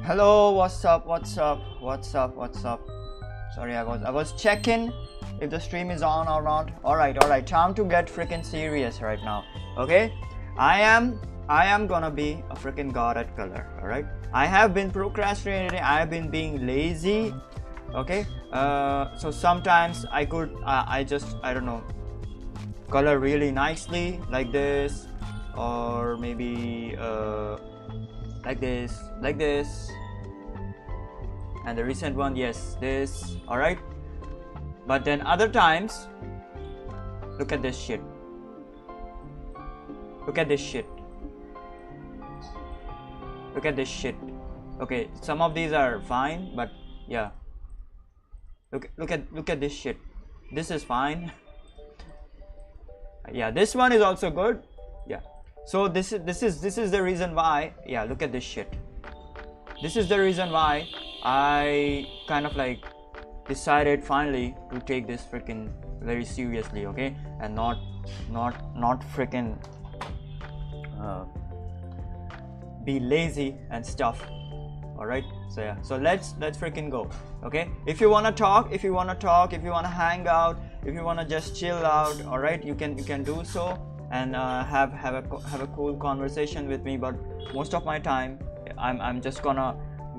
Hello, what's up? Sorry, I was checking if the stream is on or not. Alright, time to get freaking serious right now. Okay? I am gonna be a freaking god at color. Alright? I have been procrastinating, I have been being lazy. Okay? So sometimes I don't know, color really nicely like this, or maybe like this, and the recent one, yes, this. All right, but then other times, look at this shit, okay, some of these are fine, but yeah, look at this shit, this is fine. Yeah, this one is also good. Yeah, so this is the reason why. Yeah, look at this shit. This is the reason why I kind of like decided finally to take this freaking very seriously, okay, and not freaking be lazy and stuff. All right, so yeah, so let's freaking go. Okay, if you want to talk, if you want to hang out, if you want to just chill out, all right, you can do so, and have a cool conversation with me. But most of my time I'm just gonna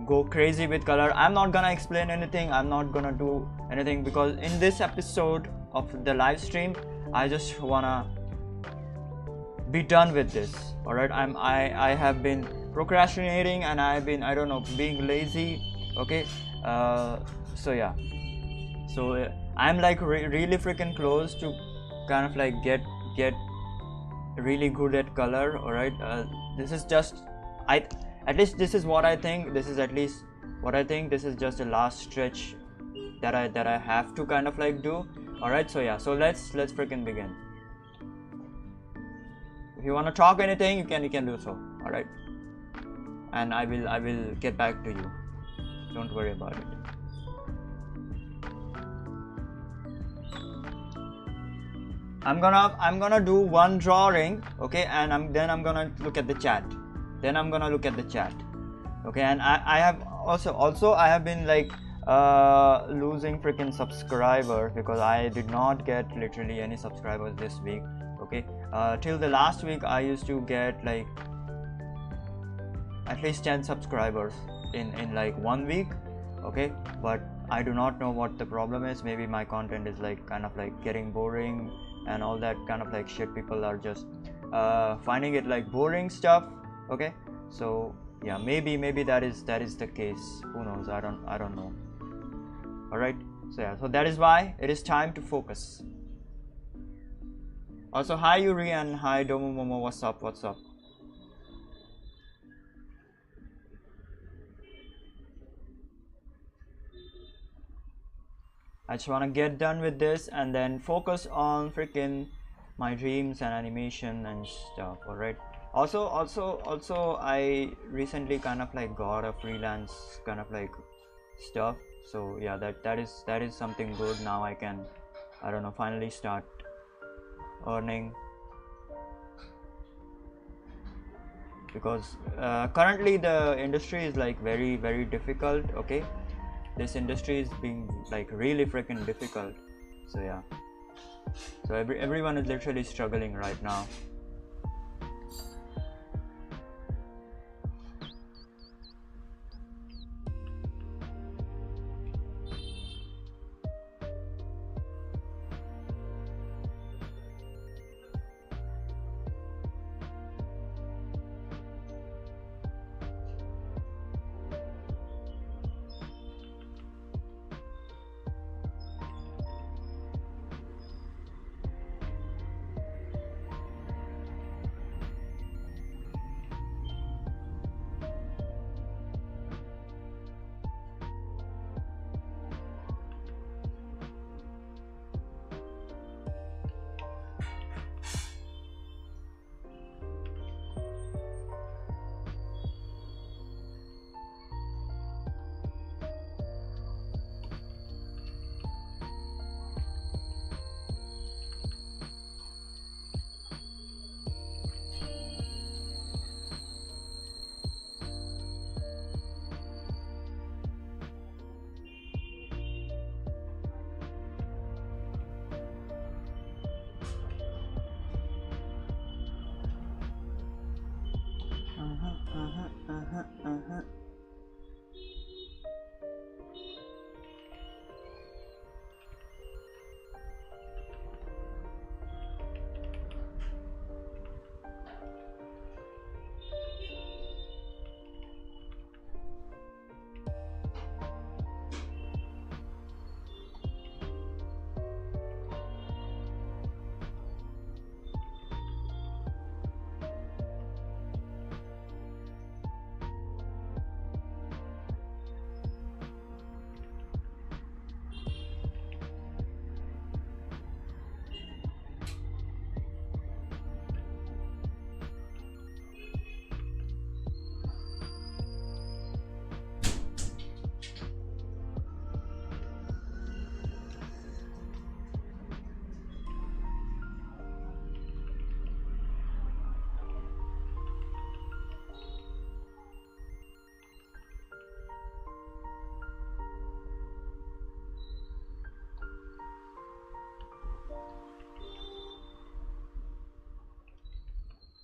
go crazy with color. I'm not gonna explain anything, I'm not gonna do anything, because in this episode of the live stream I just wanna be done with this. All right, I have been procrastinating, and I've been, I don't know, being lazy. Okay, so yeah, so I'm like really freaking close to kind of like get really good at color. All right, this is just, at least this is what I think. This is at least what I think. This is just the last stretch that I have to kind of like do. All right, so yeah, so let's freaking begin. If you want to talk anything, you can do so. All right, and I will get back to you. Don't worry about it. I'm gonna do one drawing, okay, and then I'm gonna look at the chat. Okay, and I have also I have been like losing freaking subscribers, because I did not get literally any subscribers this week. Okay, till the last week I used to get like at least 10 subscribers in like 1 week. Okay, but I do not know what the problem is. Maybe my content is like kind of like getting boring and all that kind of like shit. People are just finding it like boring stuff. Okay, so yeah, maybe that is the case. Who knows? I don't know. All right, so yeah, so that is why it is time to focus. Also, hi Yuri, and hi Domo Momo. What's up? I just want to get done with this and then focus on freaking my dreams and animation and stuff. All right, also I recently kind of like got a freelance kind of like stuff, so yeah, that is something good. Now I can, I don't know, finally start earning, because currently the industry is like very difficult. Okay, this industry is being like really freaking difficult. So yeah, so everyone is literally struggling right now.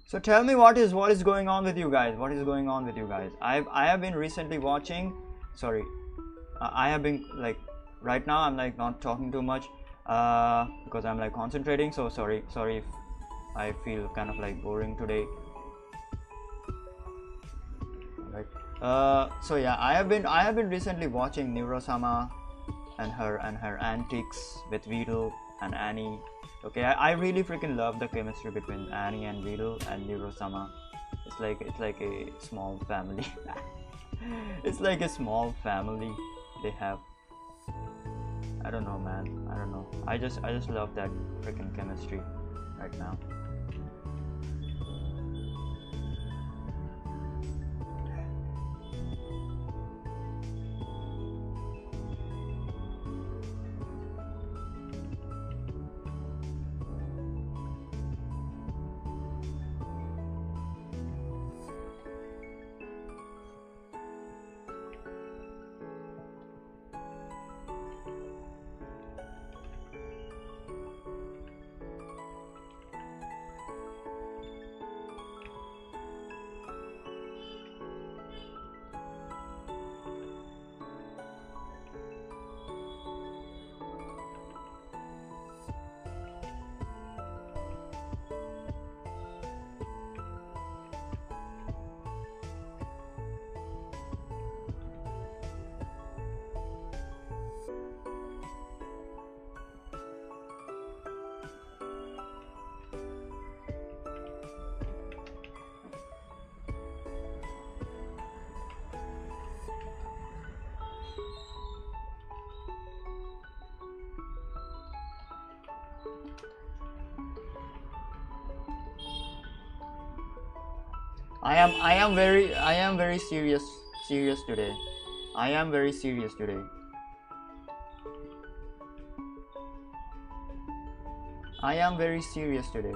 So tell me what is going on with you guys? What is going on with you guys? I have been recently watching. Sorry, I have been like right now I'm like not talking too much because I'm like concentrating. So sorry if I feel kind of like boring today. Right. So yeah, I have been recently watching Neurosama and her antics with Weedle and Annie. Okay, I really freaking love the chemistry between Annie and Weedle and Neurosama. It's like a small family. It's like a small family they have. I don't know, man. I don't know. I just love that freaking chemistry right now. I am very serious today. I am very serious today. I am very serious today.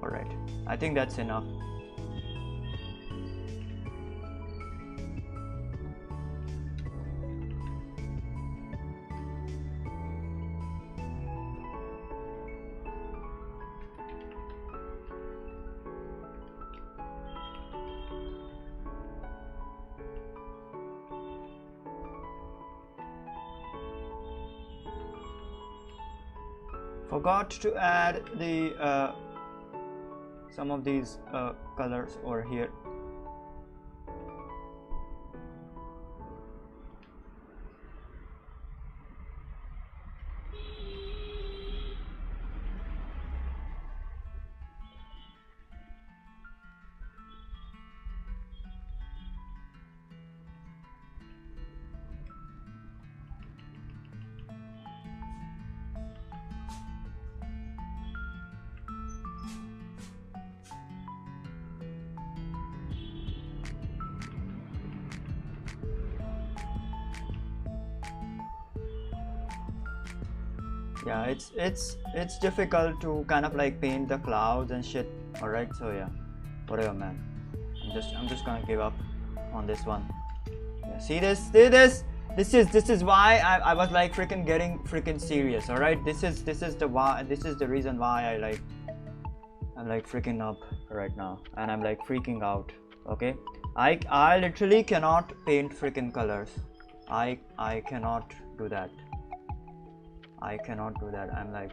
Alright, I think that's enough. Forgot to add the some of these colors over here. Yeah, it's difficult to kind of like paint the clouds and shit. All right, so yeah, whatever, man. I'm just gonna give up on this one. Yeah, see this. This is why I was like freaking getting freaking serious. All right, this is the reason why I'm like freaking up right now, and I'm like freaking out. Okay, I literally cannot paint freaking colors. I cannot do that. I cannot do that. I'm like,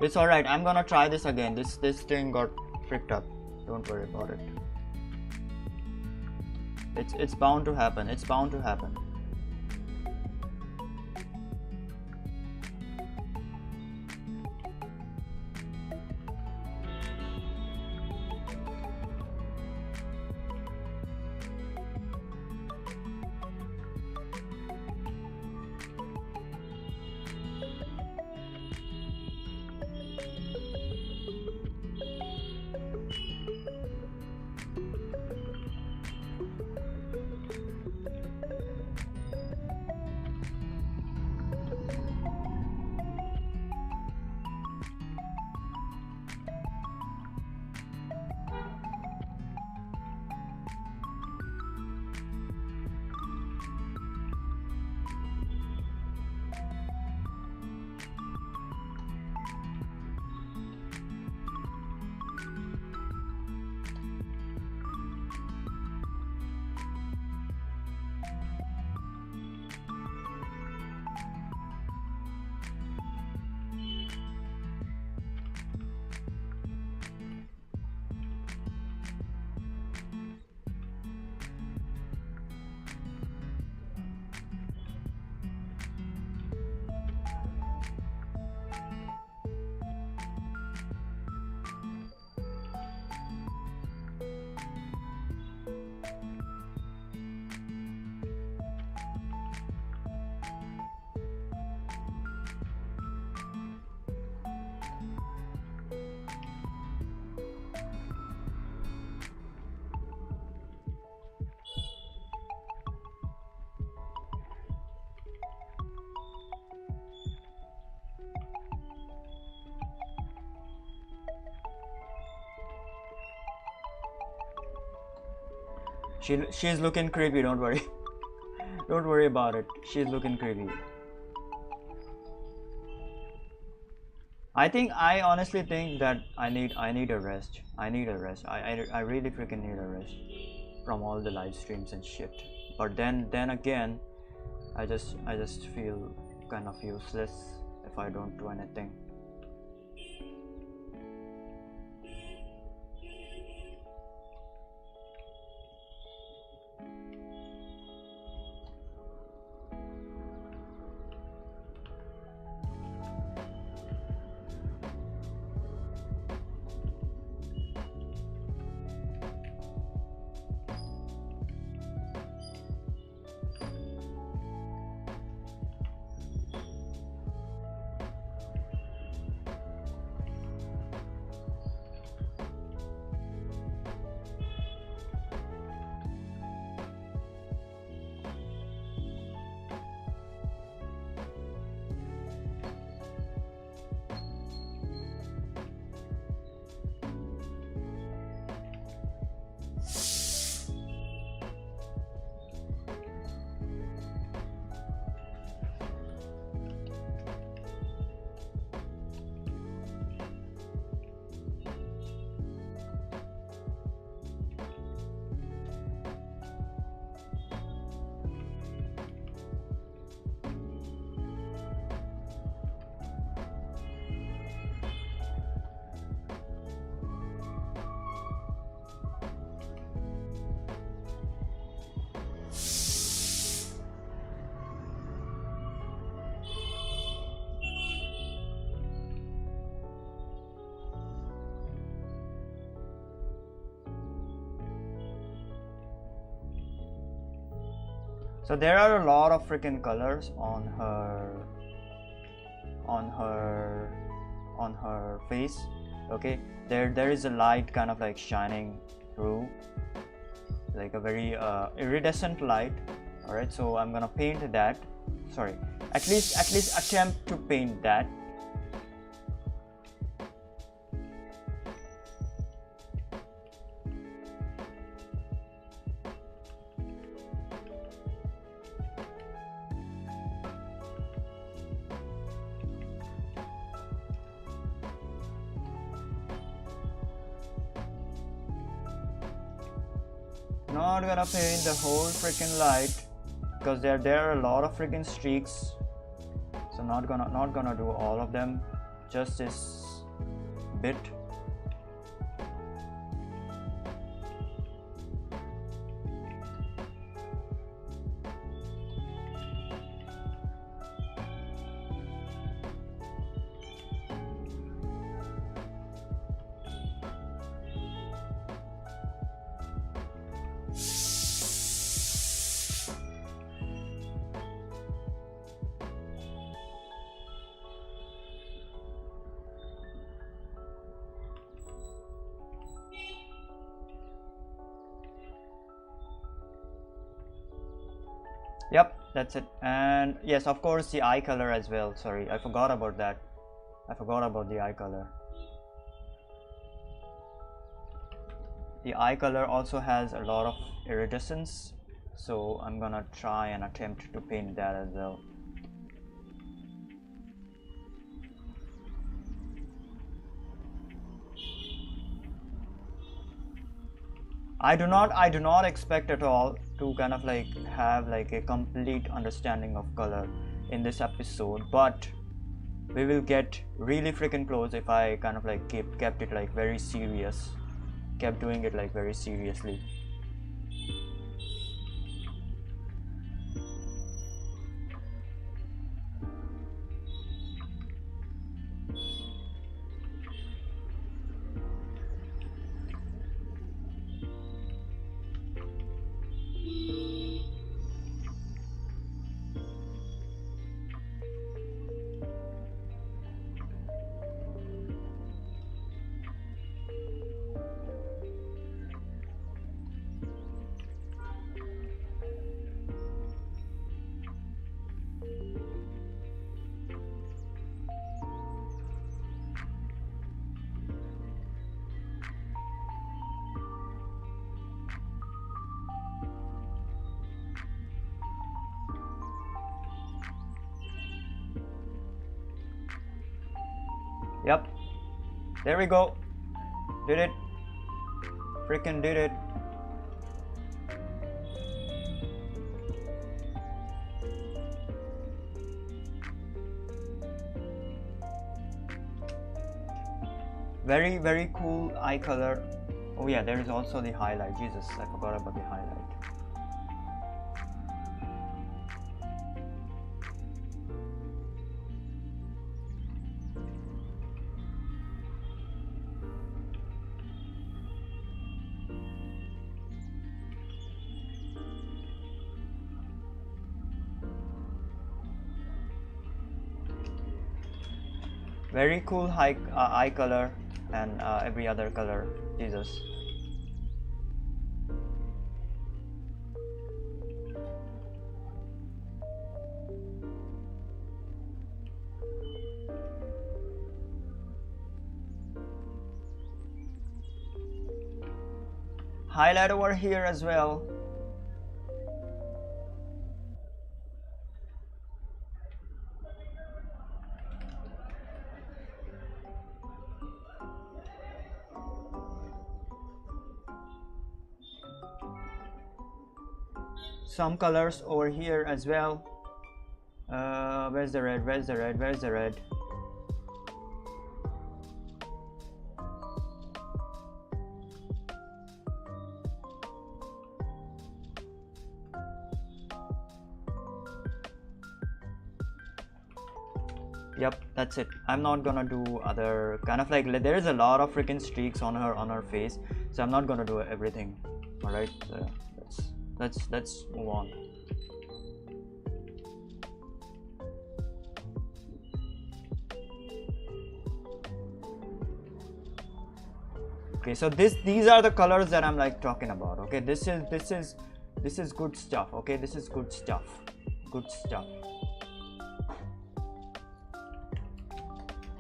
it's alright. I'm gonna try this again. This thing got fricked up. Don't worry about it. It's bound to happen. It's bound to happen. She's looking creepy, don't worry. Don't worry about it. She's looking creepy. I honestly think that I need a rest. I need a rest. I really freaking need a rest from all the live streams and shit. But then again, I just feel kind of useless if I don't do anything. So there are a lot of freaking colors on her face. Okay, there is a light kind of like shining through, like a very iridescent light. All right, so I'm gonna paint that. Sorry, at least attempt to paint that. Not gonna paint the whole freaking light because there are a lot of freaking streaks, so not gonna do all of them, just this bit. Yep, that's it. And yes, of course, the eye color as well. Sorry, I forgot about that. I forgot about the eye color. The eye color also has a lot of iridescence, so I'm gonna try and attempt to paint that as well. I do not expect at all to kind of like have like a complete understanding of color in this episode, but we will get really freaking close if I kind of like kept it like very serious, kept doing it like very seriously. Yep, there we go. Did it. Freaking did it. Very, very cool eye color. Oh yeah, there is also the highlight. Jesus, I forgot about the highlight. Very cool eye color and every other color. Jesus. Highlight over here as well. Some colors over here as well. Where's the red? Where's the red? Where's the red? Yep, that's it. I'm not gonna do other kind of like there is a lot of freaking streaks on her face, so I'm not gonna do everything. All right, so let's move on. Okay, so these are the colors that I'm like talking about. Okay, this is good stuff. Okay, this is good stuff. Good stuff.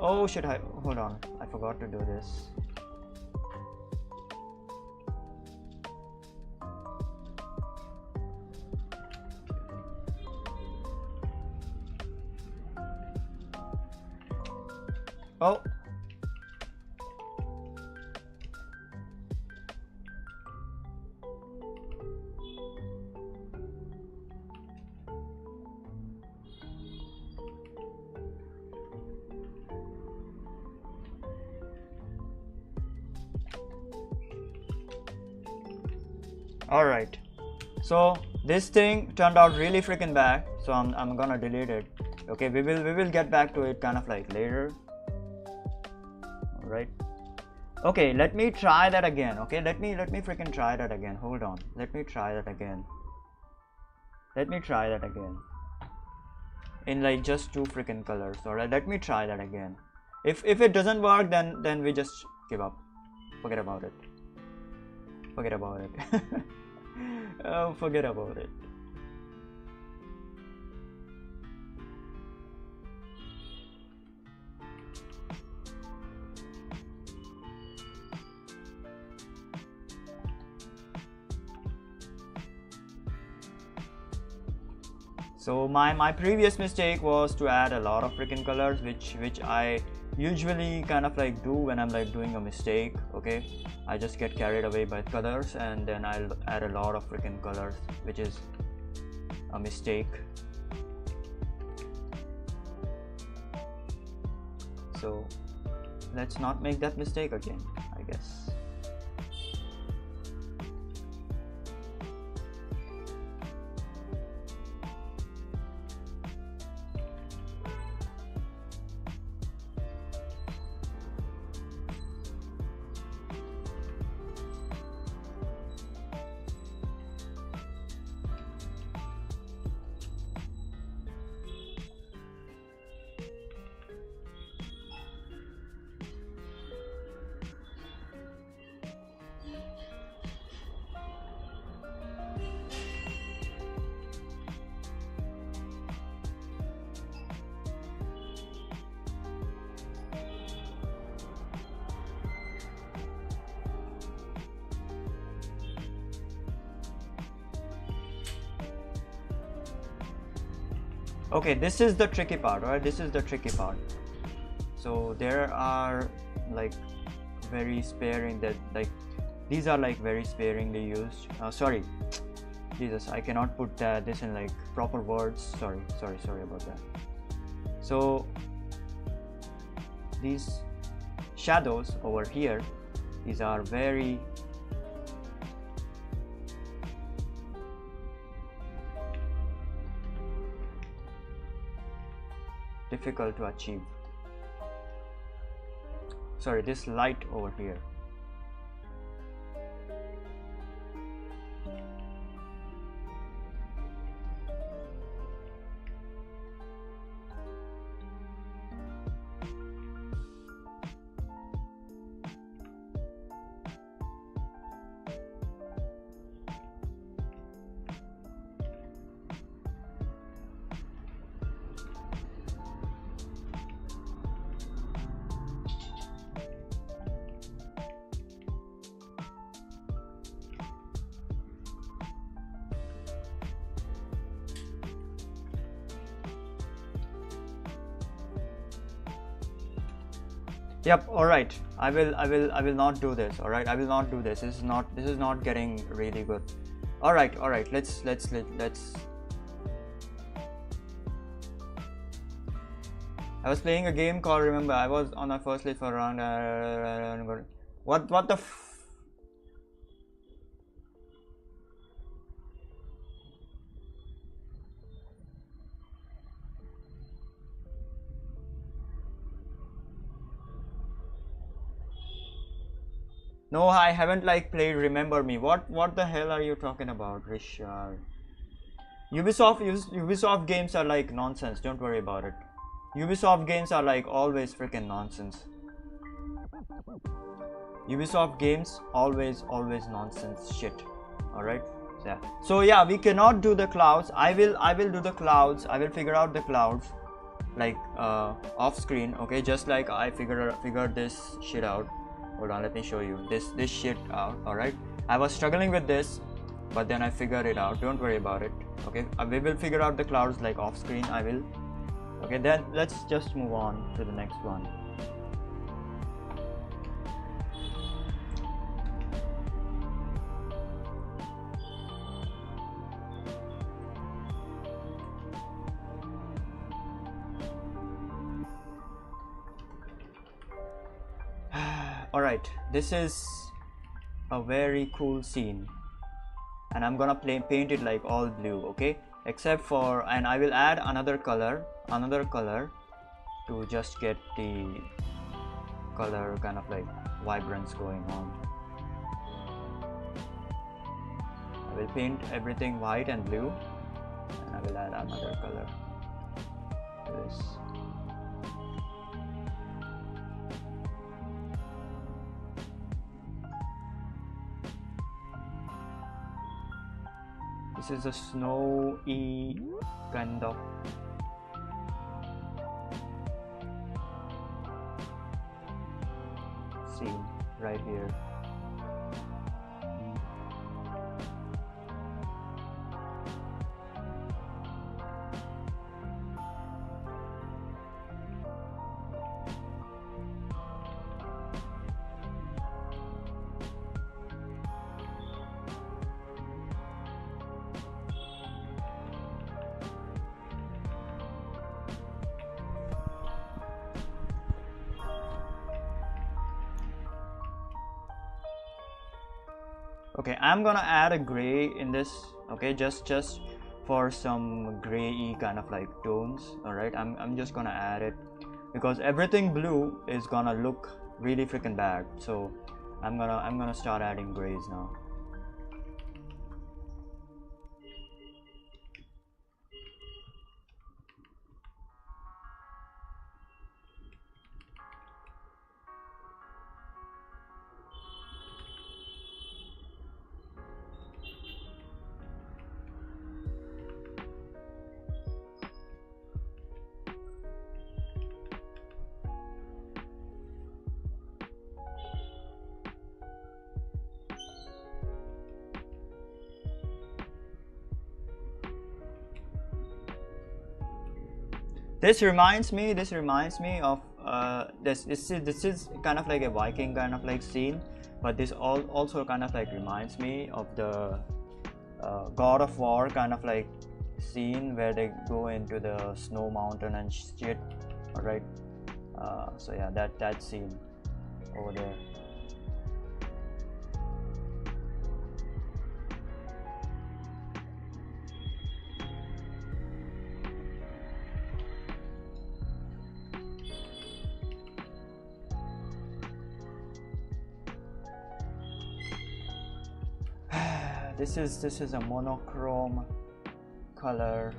Oh shit, hold on, I forgot to do this. Oh. All right, so this thing turned out really freaking bad, so I'm gonna delete it. Okay, we will get back to it kind of like later. All right, okay, let me try that again. Okay, let me freaking try that again. Hold on, let me try that again. Let me try that again in like just 2 freaking colors. All right, let me try that again. If it doesn't work, then we just give up. Forget about it. Forget about it. Oh, forget about it. So my previous mistake was to add a lot of freaking colors, which I usually kind of like do when I'm like doing a mistake. Okay, I just get carried away by colors and then I'll add a lot of freaking colors, which is a mistake. So let's not make that mistake again, I guess. Okay, this is the tricky part, right? This is the tricky part. So there are like very sparing, that like these are like very sparingly used. Sorry, Jesus, I cannot put this in like proper words. Sorry about that. So these shadows over here, these are very difficult to achieve. Sorry, this light over here. Yep, all right. I will not do this. All right, I will not do this. This is not getting really good. All right. Let's I was playing a game called, remember, I was on my first list for around what the No, I haven't like played Remember Me. What the hell are you talking about, Richard? Ubisoft games are like nonsense. Don't worry about it. Ubisoft games are like always freaking nonsense. Ubisoft games always nonsense shit. All right. Yeah. So yeah, we cannot do the clouds. I will do the clouds. I will figure out the clouds like off screen. Okay, just like I figured this shit out. Hold on, let me show you this shit out. All right, I was struggling with this, but then I figured it out. Don't worry about it. Okay, we will figure out the clouds like off screen. I will. Okay, then let's just move on to the next one. Alright, this is a very cool scene and I'm gonna paint it like all blue, okay, except for, and I will add another color to just get the color kind of like vibrance going on. I will paint everything white and blue and I will add another color to this. This is a snowy kind of scene right here. Okay, I'm gonna add a gray in this, okay, just for some gray-y kind of like tones. All right, I'm just gonna add it because everything blue is gonna look really freaking bad, so I'm gonna start adding grays now. This reminds me of this is kind of like a Viking kind of like scene, but this also kind of like reminds me of the God of War kind of like scene where they go into the snow mountain and shit. All right, so yeah, that scene over there. This is a monochrome color.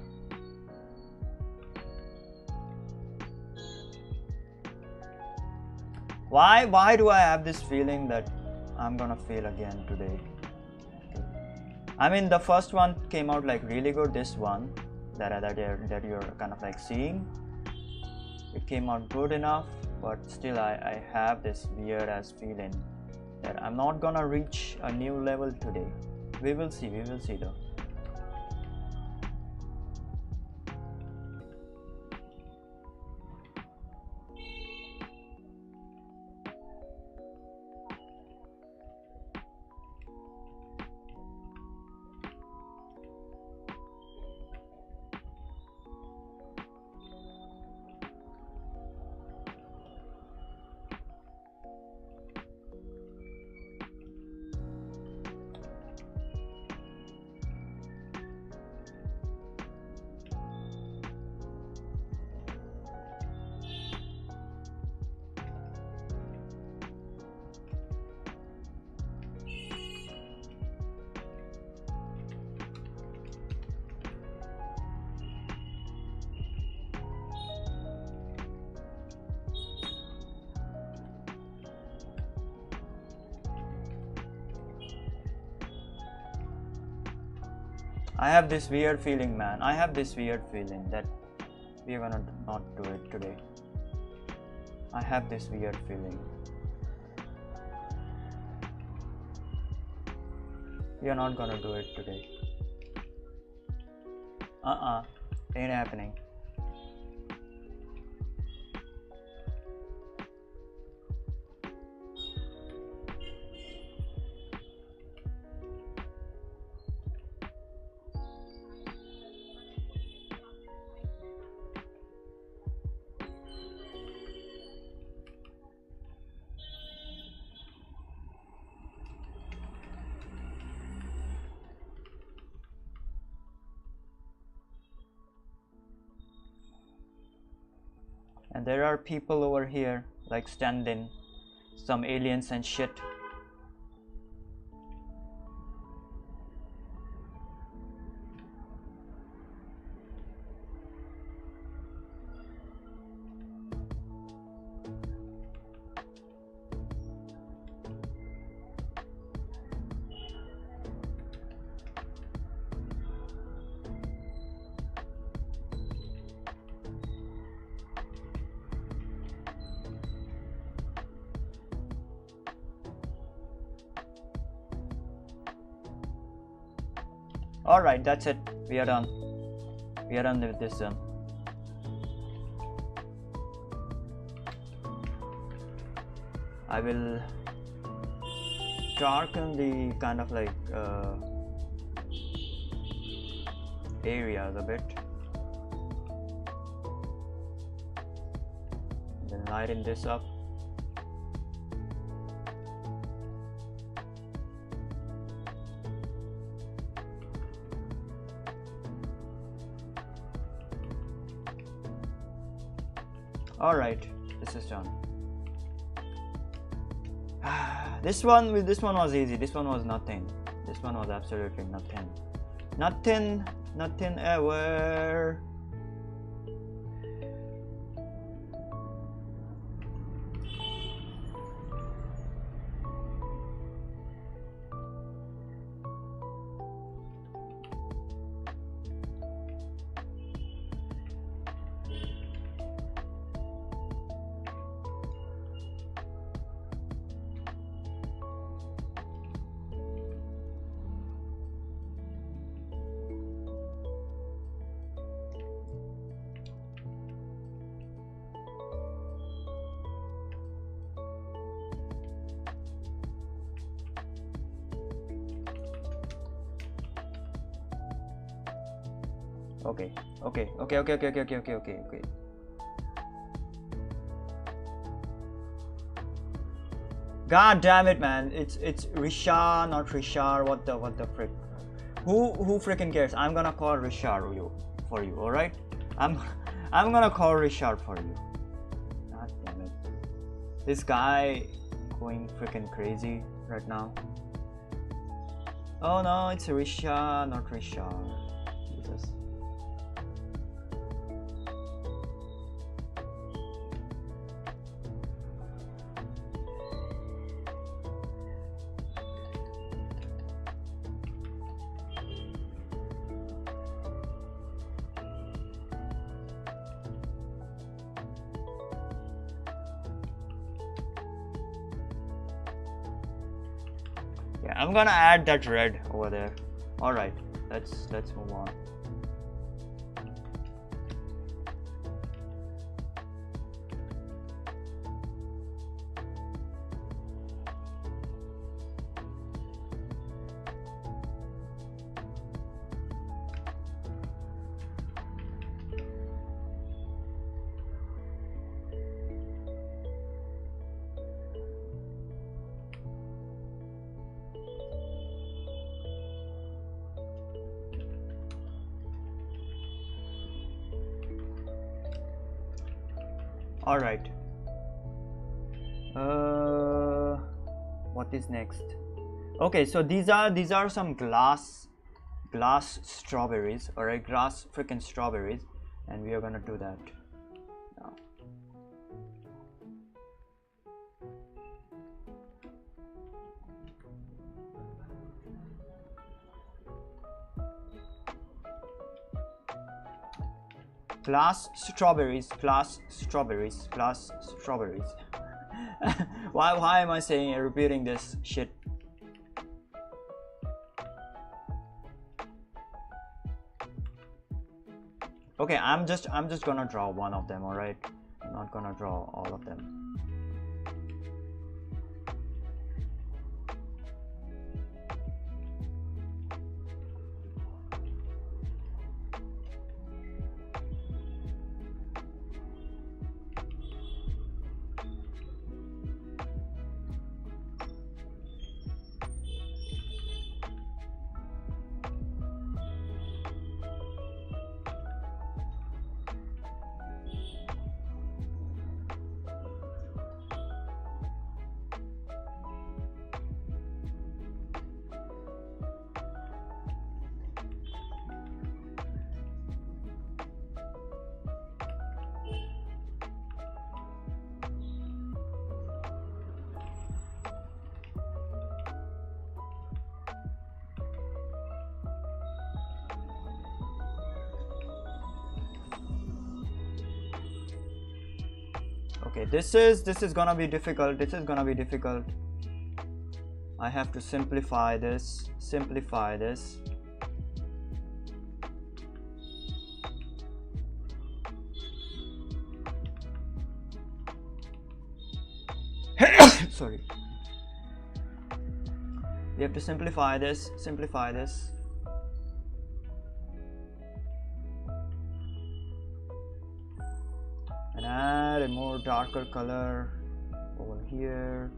Why do I have this feeling that I'm gonna fail again today? I mean, the first one came out like really good. This one that you're kind of like seeing, it came out good enough, but still I have this weird ass feeling that I'm not gonna reach a new level today. We will see though. I have this weird feeling, man. I have this weird feeling that we're gonna not do it today. I have this weird feeling. We are not gonna do it today. Ain't happening. And there are people over here like standing, some aliens and shit. Alright, that's it. We are done. We are done with this one. I will darken the kind of like areas a bit. Then lighten this up. Alright, this is done. This one was easy. This one was nothing. This one was absolutely nothing. Nothing ever. Okay, okay, okay, okay, okay, okay, okay, okay, okay, okay. God damn it, man! It's Richard, not Richard. What the frick? Who freaking cares? I'm gonna call Richard for you. All right? I'm gonna call Richard for you. God damn it! This guy going freaking crazy right now. Oh no, it's Richard, not Richard. Jesus. Yeah, I'm gonna add that red over there. All right, let's move on. All right. What is next? Okay, so these are some glass strawberries. All right, glass freaking strawberries, and we are gonna do that now. Glass strawberries, glass strawberries, glass strawberries. Why am I saying repeating this shit? Okay, I'm just gonna draw one of them. All right, I'm not gonna draw all of them. Okay, this is gonna be difficult. This is gonna be difficult. I have to simplify this. Simplify this. Sorry. We have to simplify this. Simplify this. And add a more darker color over here.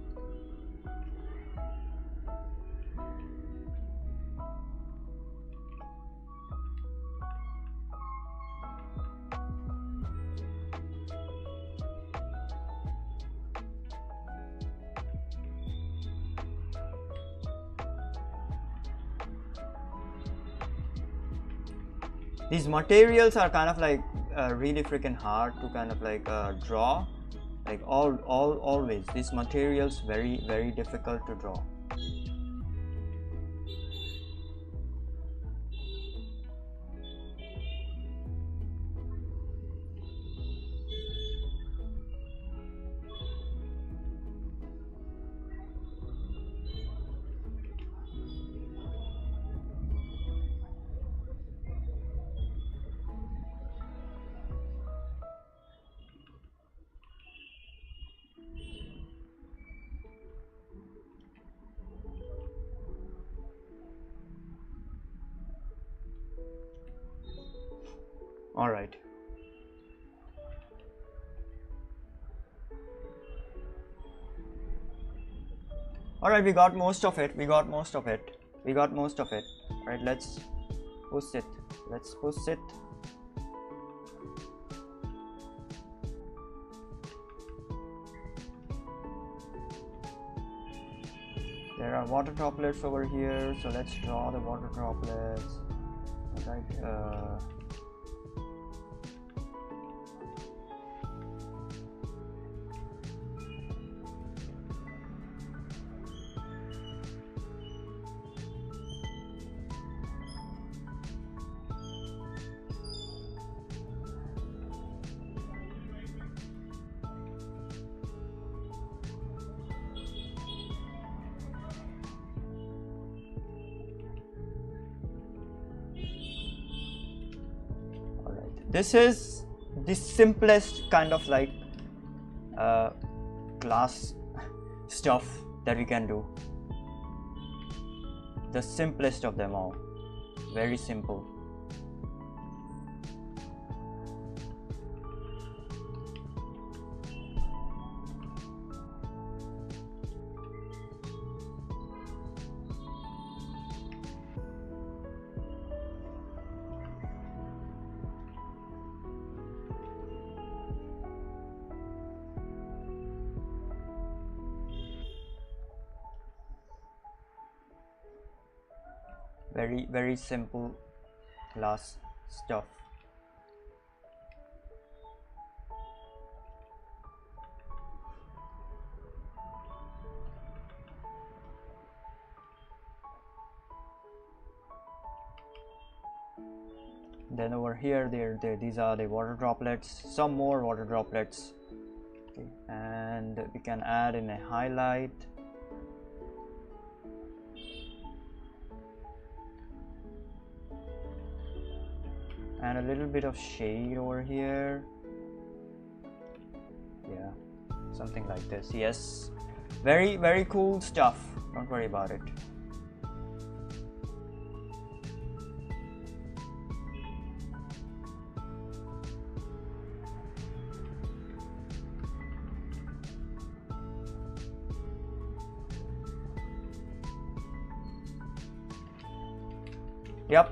These materials are kind of like really freaking hard to kind of like draw. Like always, these materials very difficult to draw. All right. All right, we got most of it. We got most of it. We got most of it. All right, let's push it. Let's push it. There are water droplets over here, so let's draw the water droplets. All right. This is the simplest kind of like glass stuff that we can do. The simplest of them all. Very simple. Very simple glass stuff. Then over here, these are the water droplets. Some more water droplets. Okay. And we can add in a highlight. And a little bit of shade over here. Yeah, something like this. Yes, very cool stuff. Don't worry about it. Yep,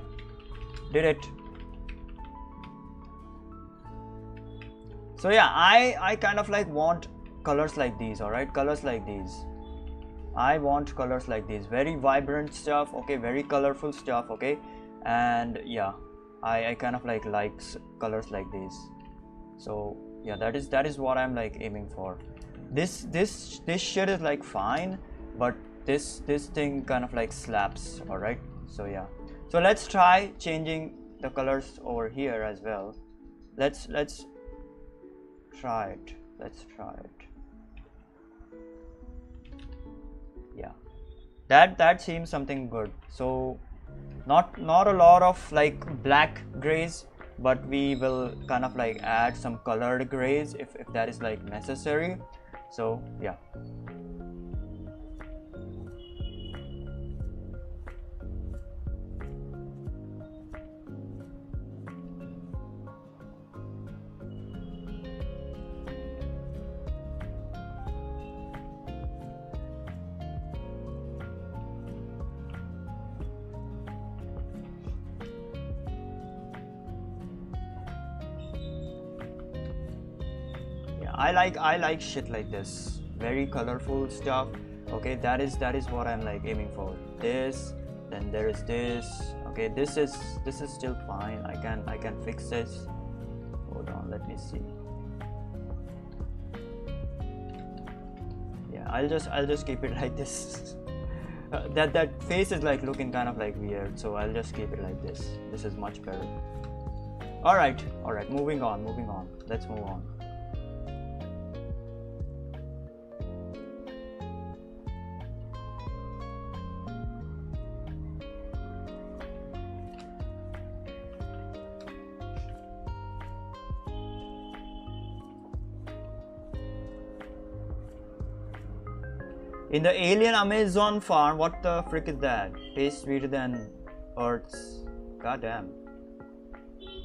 did it. So yeah, I kind of like want colors like these. All right, colors like these. I want colors like these. Very vibrant stuff. Okay, very colorful stuff. Okay, and yeah, I kind of like likes colors like these. So yeah, that is what I'm like aiming for. This shit is like fine, but this thing kind of like slaps. All right. So yeah. So let's try changing the colors over here as well. Let's try it. Let's try it. Yeah, that seems something good. So not a lot of like black grays, but we will kind of like add some colored grays if that is like necessary. So yeah. I like shit like this, very colorful stuff. Okay, that is what I'm like aiming for. This, then there is this. Okay, this is still fine. I can fix this. Hold on, let me see. Yeah, I'll just keep it like this. That face is like looking kind of like weird, so I'll just keep it like this. This is much better. All right, moving on. Let's move on. In the alien Amazon farm, what the frick is that? Tastes sweeter than Earth's. Goddamn.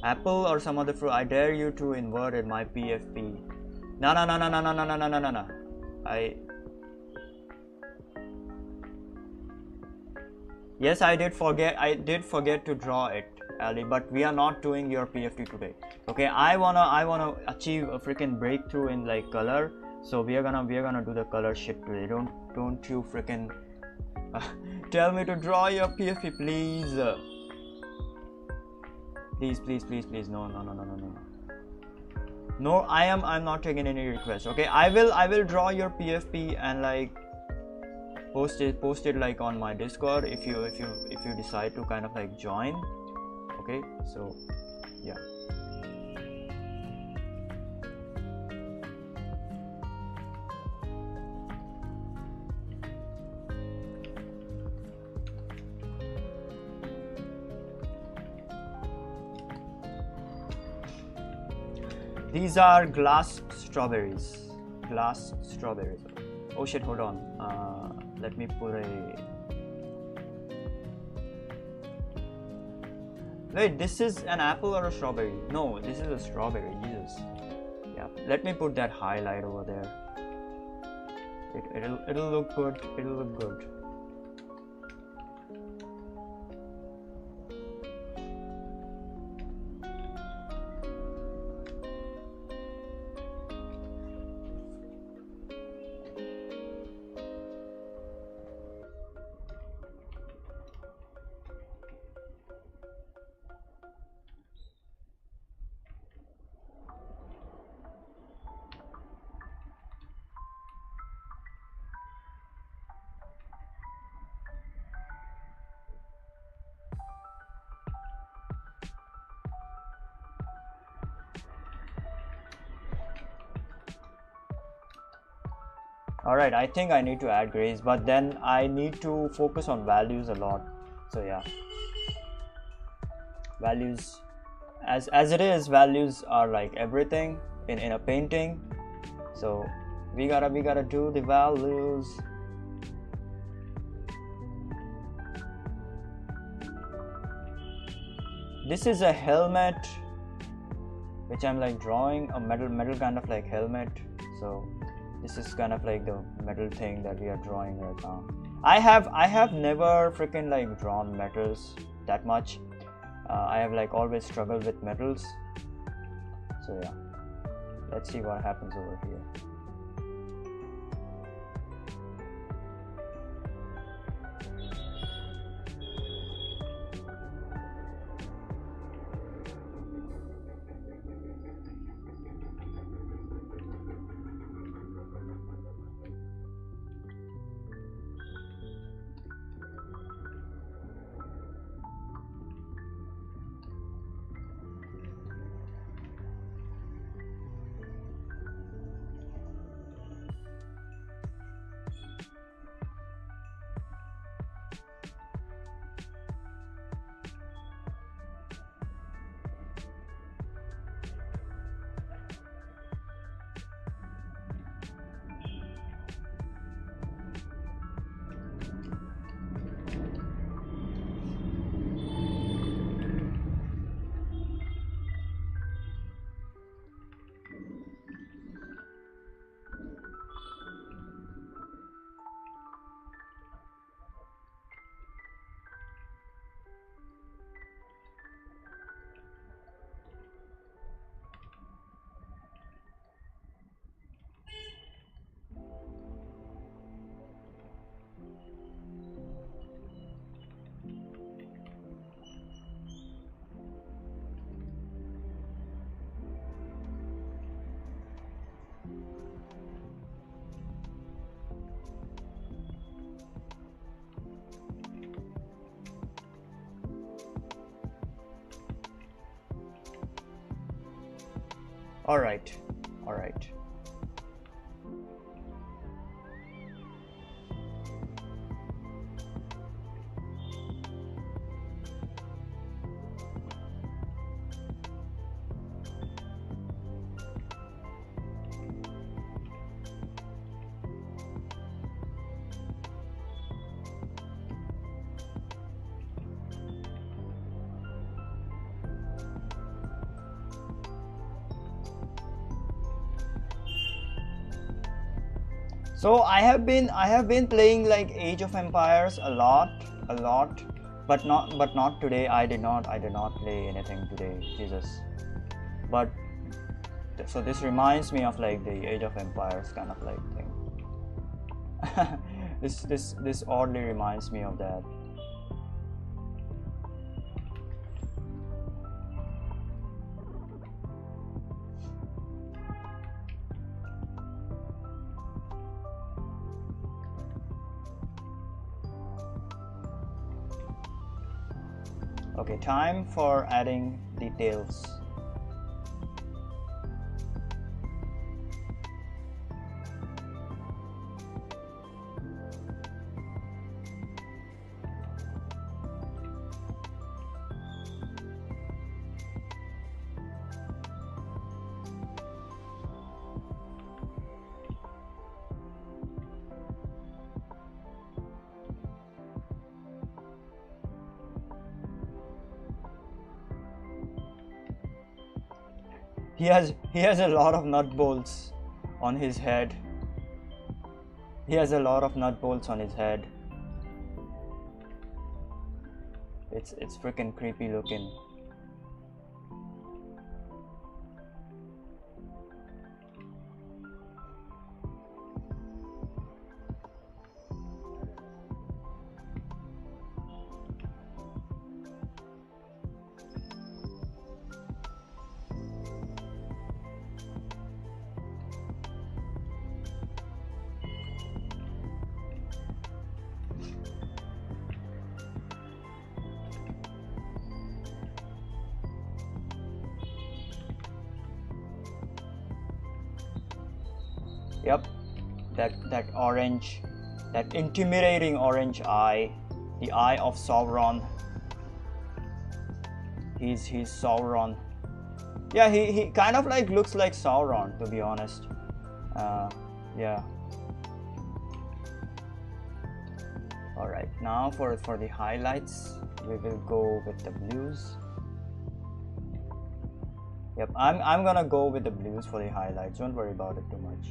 Apple or some other fruit. I dare you to invert it, my PFP. No. Yes, I did forget to draw it, Ali, but we are not doing your PFT today. Okay, I wanna achieve a freaking breakthrough in like color, so we are gonna do the color shit today. Don't you freaking tell me to draw your PFT, please. Please. No, I'm not taking any requests. Okay, I will draw your PFP and like post it like on my Discord if you decide to kind of like join. Okay, so yeah. These are glass strawberries. Oh shit, hold on. Let me put a... Wait, this is an apple or a strawberry? No, this is a strawberry. Jesus. Yeah, let me put that highlight over there. It'll look good. It'll look good. Alright, I think I need to add grays, but then I need to focus on values a lot. So yeah, values, as it is, values are like everything in a painting. So we gotta do the values. This is a helmet which I'm like drawing, a metal kind of like helmet. So this is kind of like the metal thing that we are drawing right now. I have never freaking like drawn metals that much. I have like always struggled with metals. So yeah, let's see what happens over here. All right. So I have been playing like Age of Empires a lot, but not today. I did not play anything today, Jesus. But so this reminds me of like the Age of Empires kind of like thing. this oddly reminds me of that. Okay, time for adding details. He has a lot of nut bolts on his head. He has a lot of nut bolts on his head. It's freaking creepy looking. Yep, that orange, that intimidating orange eye, the eye of Sauron. He's Sauron. Yeah, he kind of like looks like Sauron, to be honest. Yeah. All right, now for the highlights, we will go with the blues. Yep, I'm gonna go with the blues for the highlights. Don't worry about it too much.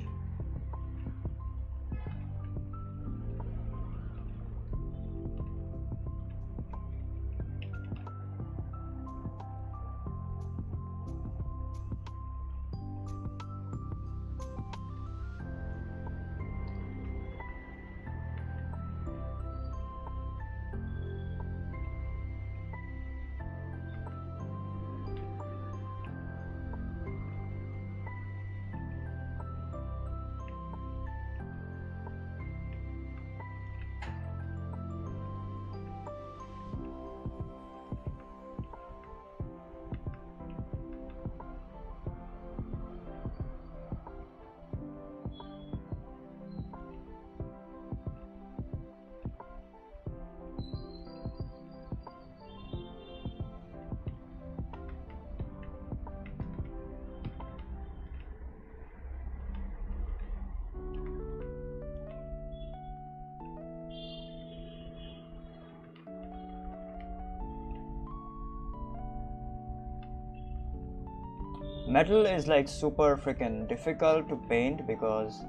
Metal is like super freaking difficult to paint because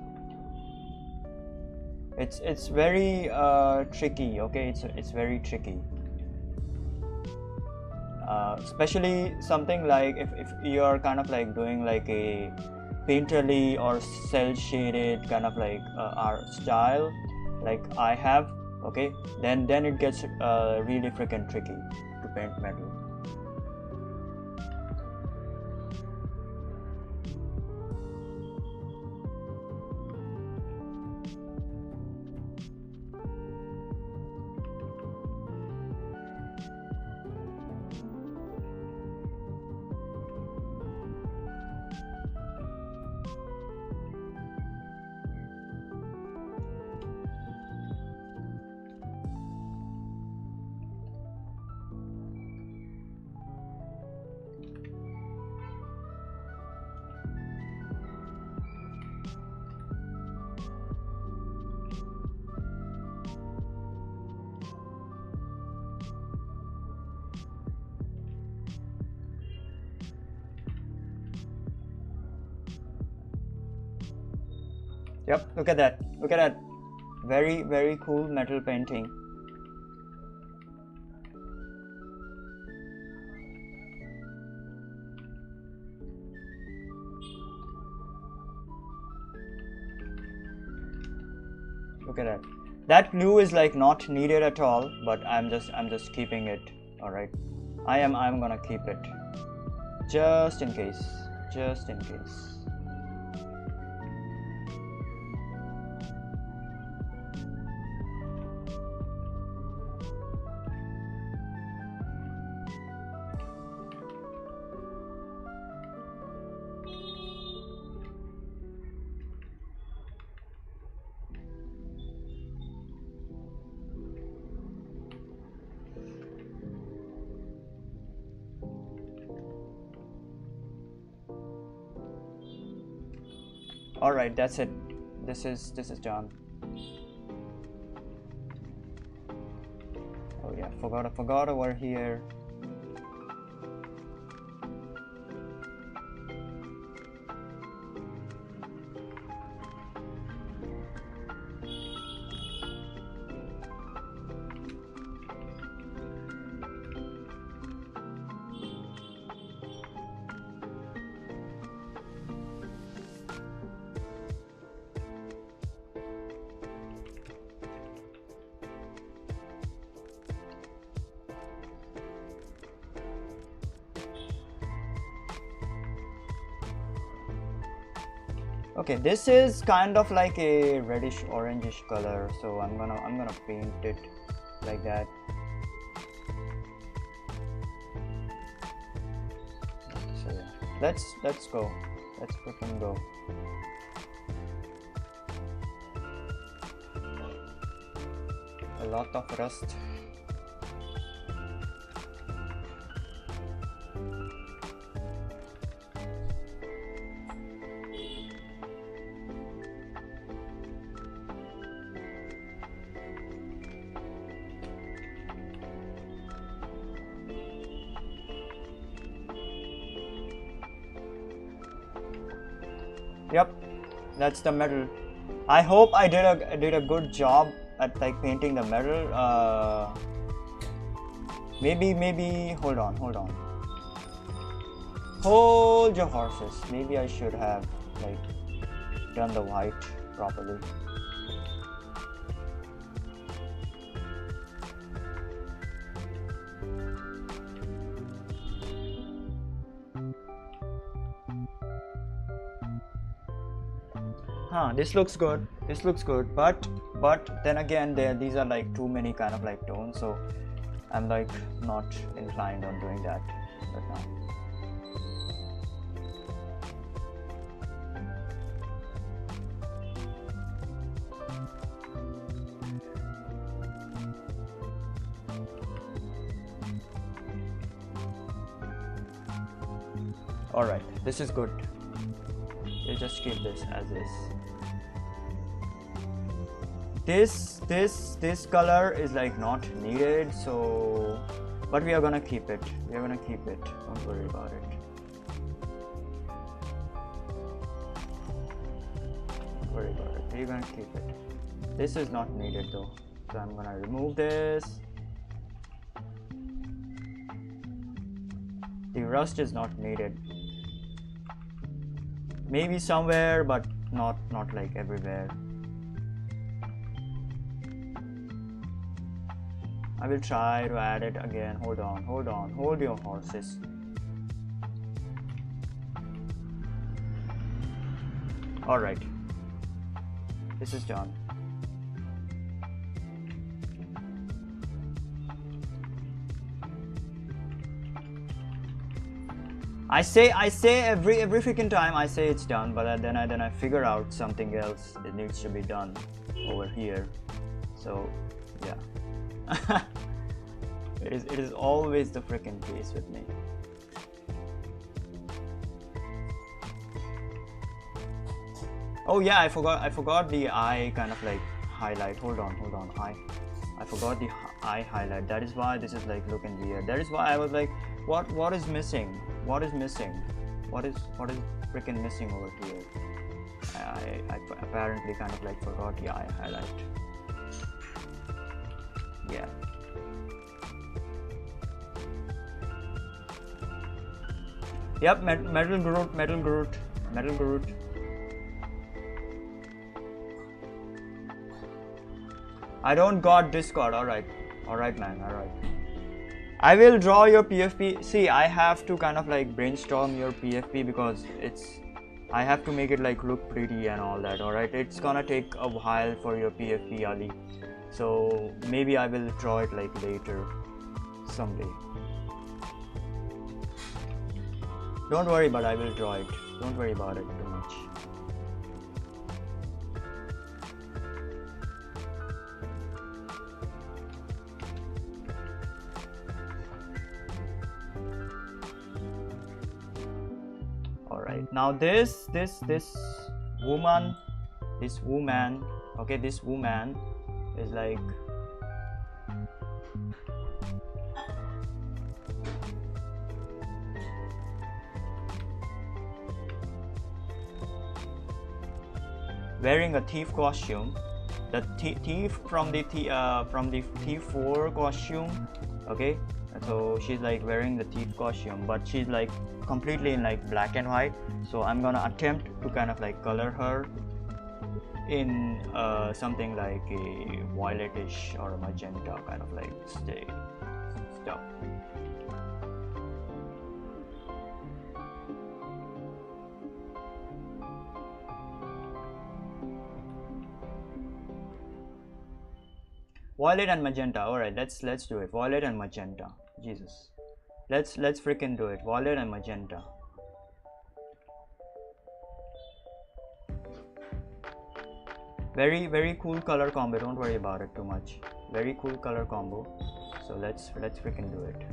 it's very tricky. Okay, it's very tricky. Especially something like if you're kind of like doing like a painterly or cell shaded kind of like art style, like I have. Okay, then it gets really freaking tricky to paint metal. Yep, look at that. Look at that. Very, very cool metal painting. Look at that. That blue is like not needed at all, but I'm just keeping it. All right. I'm gonna keep it just in case. Just in case. All right, that's it. This is done. Oh yeah, I forgot over here. Okay, this is kind of like a reddish orangish color, so I'm gonna paint it like that. So yeah, let's go. Let's freaking go. A lot of rust. Yep, that's the metal. I hope I did a good job at like painting the metal. Maybe hold on. Hold your horses. Maybe I should have like done the white properly. This looks good. This looks good, but then again, these are like too many kind of like tones, so I'm like not inclined on doing that right now. All right, this is good. We'll just keep this as is. This color is like not needed, so but we are gonna keep it. Don't worry about it. We're gonna keep it. This is not needed though, so I'm gonna remove this. The rust is not needed. Maybe somewhere, but not like everywhere. I will try to add it again. Hold on. Hold your horses. All right. This is done. I say every freaking time I say it's done, but then I figure out something else that needs to be done over here. So yeah. it is always the freaking case with me. Oh yeah, I forgot the eye kind of like highlight. Hold on. I forgot the eye highlight. That is why this is like looking weird. That is why I was like, what is missing? What is freaking missing over here? I apparently kind of like forgot. Yeah, I highlight. Yeah. Yep, Metal Groot. I don't got Discord. Alright, man, alright. I will draw your PFP. See, I have to kind of like brainstorm your PFP because I have to make it like look pretty and all that. Alright, it's gonna take a while for your PFP, Ali. So maybe I will draw it like later, someday. Don't worry, but I will draw it. Don't worry about it too much. Alright, now this woman, okay, this woman is like wearing a thief costume. The thief from the Thief 4 costume. Okay, so she's like wearing the thief costume, but she's like completely in like black and white. So I'm gonna attempt to kind of like color her in something like a violetish or a magenta kind of like stuff. Violet and magenta. Alright, let's do it. Violet and magenta. Jesus. Let's freaking do it. Violet and magenta. Very cool color combo. Don't worry about it too much. Very cool color combo. So let's freaking do it.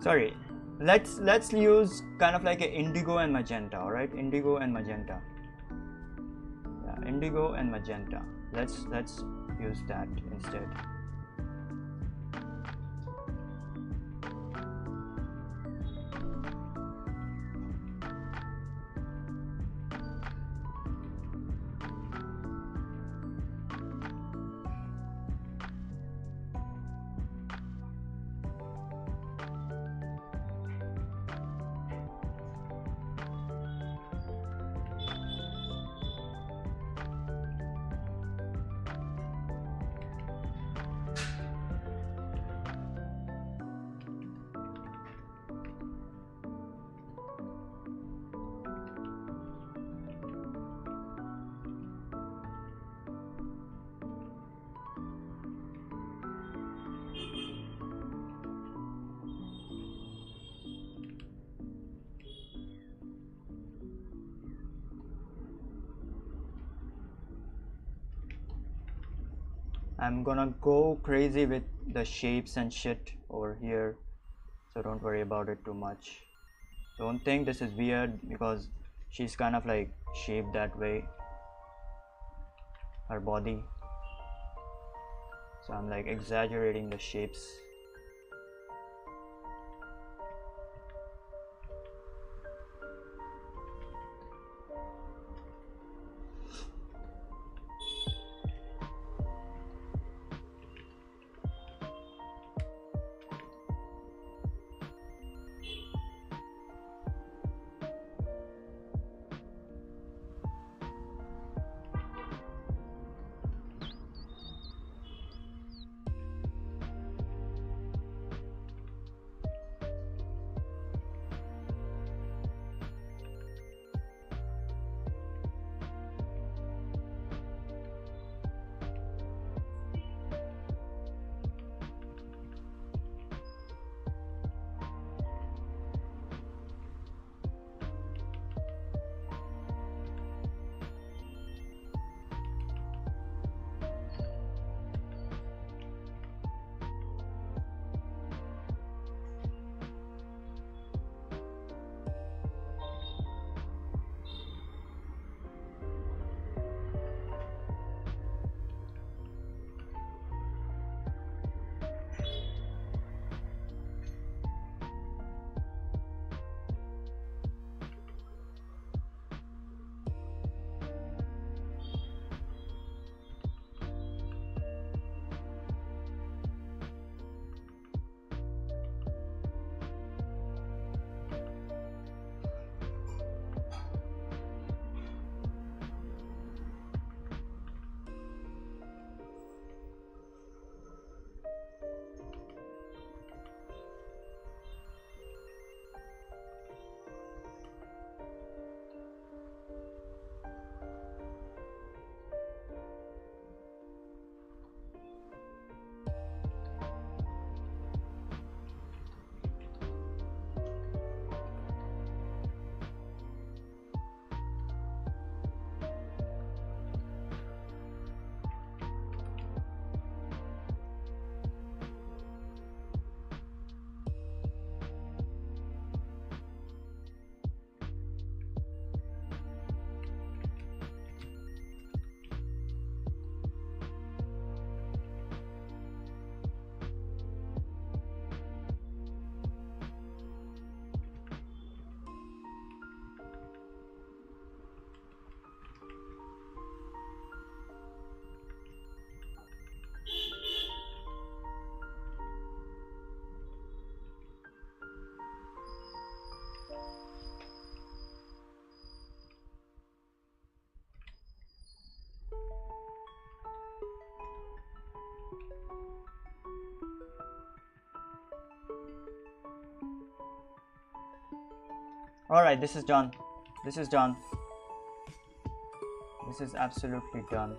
Sorry, let's use kind of like a indigo and magenta. All right, indigo and magenta. Yeah, indigo and magenta. Let's use that instead. I'm gonna go crazy with the shapes and shit over here, so don't worry about it too much. Don't think this is weird because she's kind of like shaped that way, her body, so I'm like exaggerating the shapes. All right, this is done. This is done. This is absolutely done.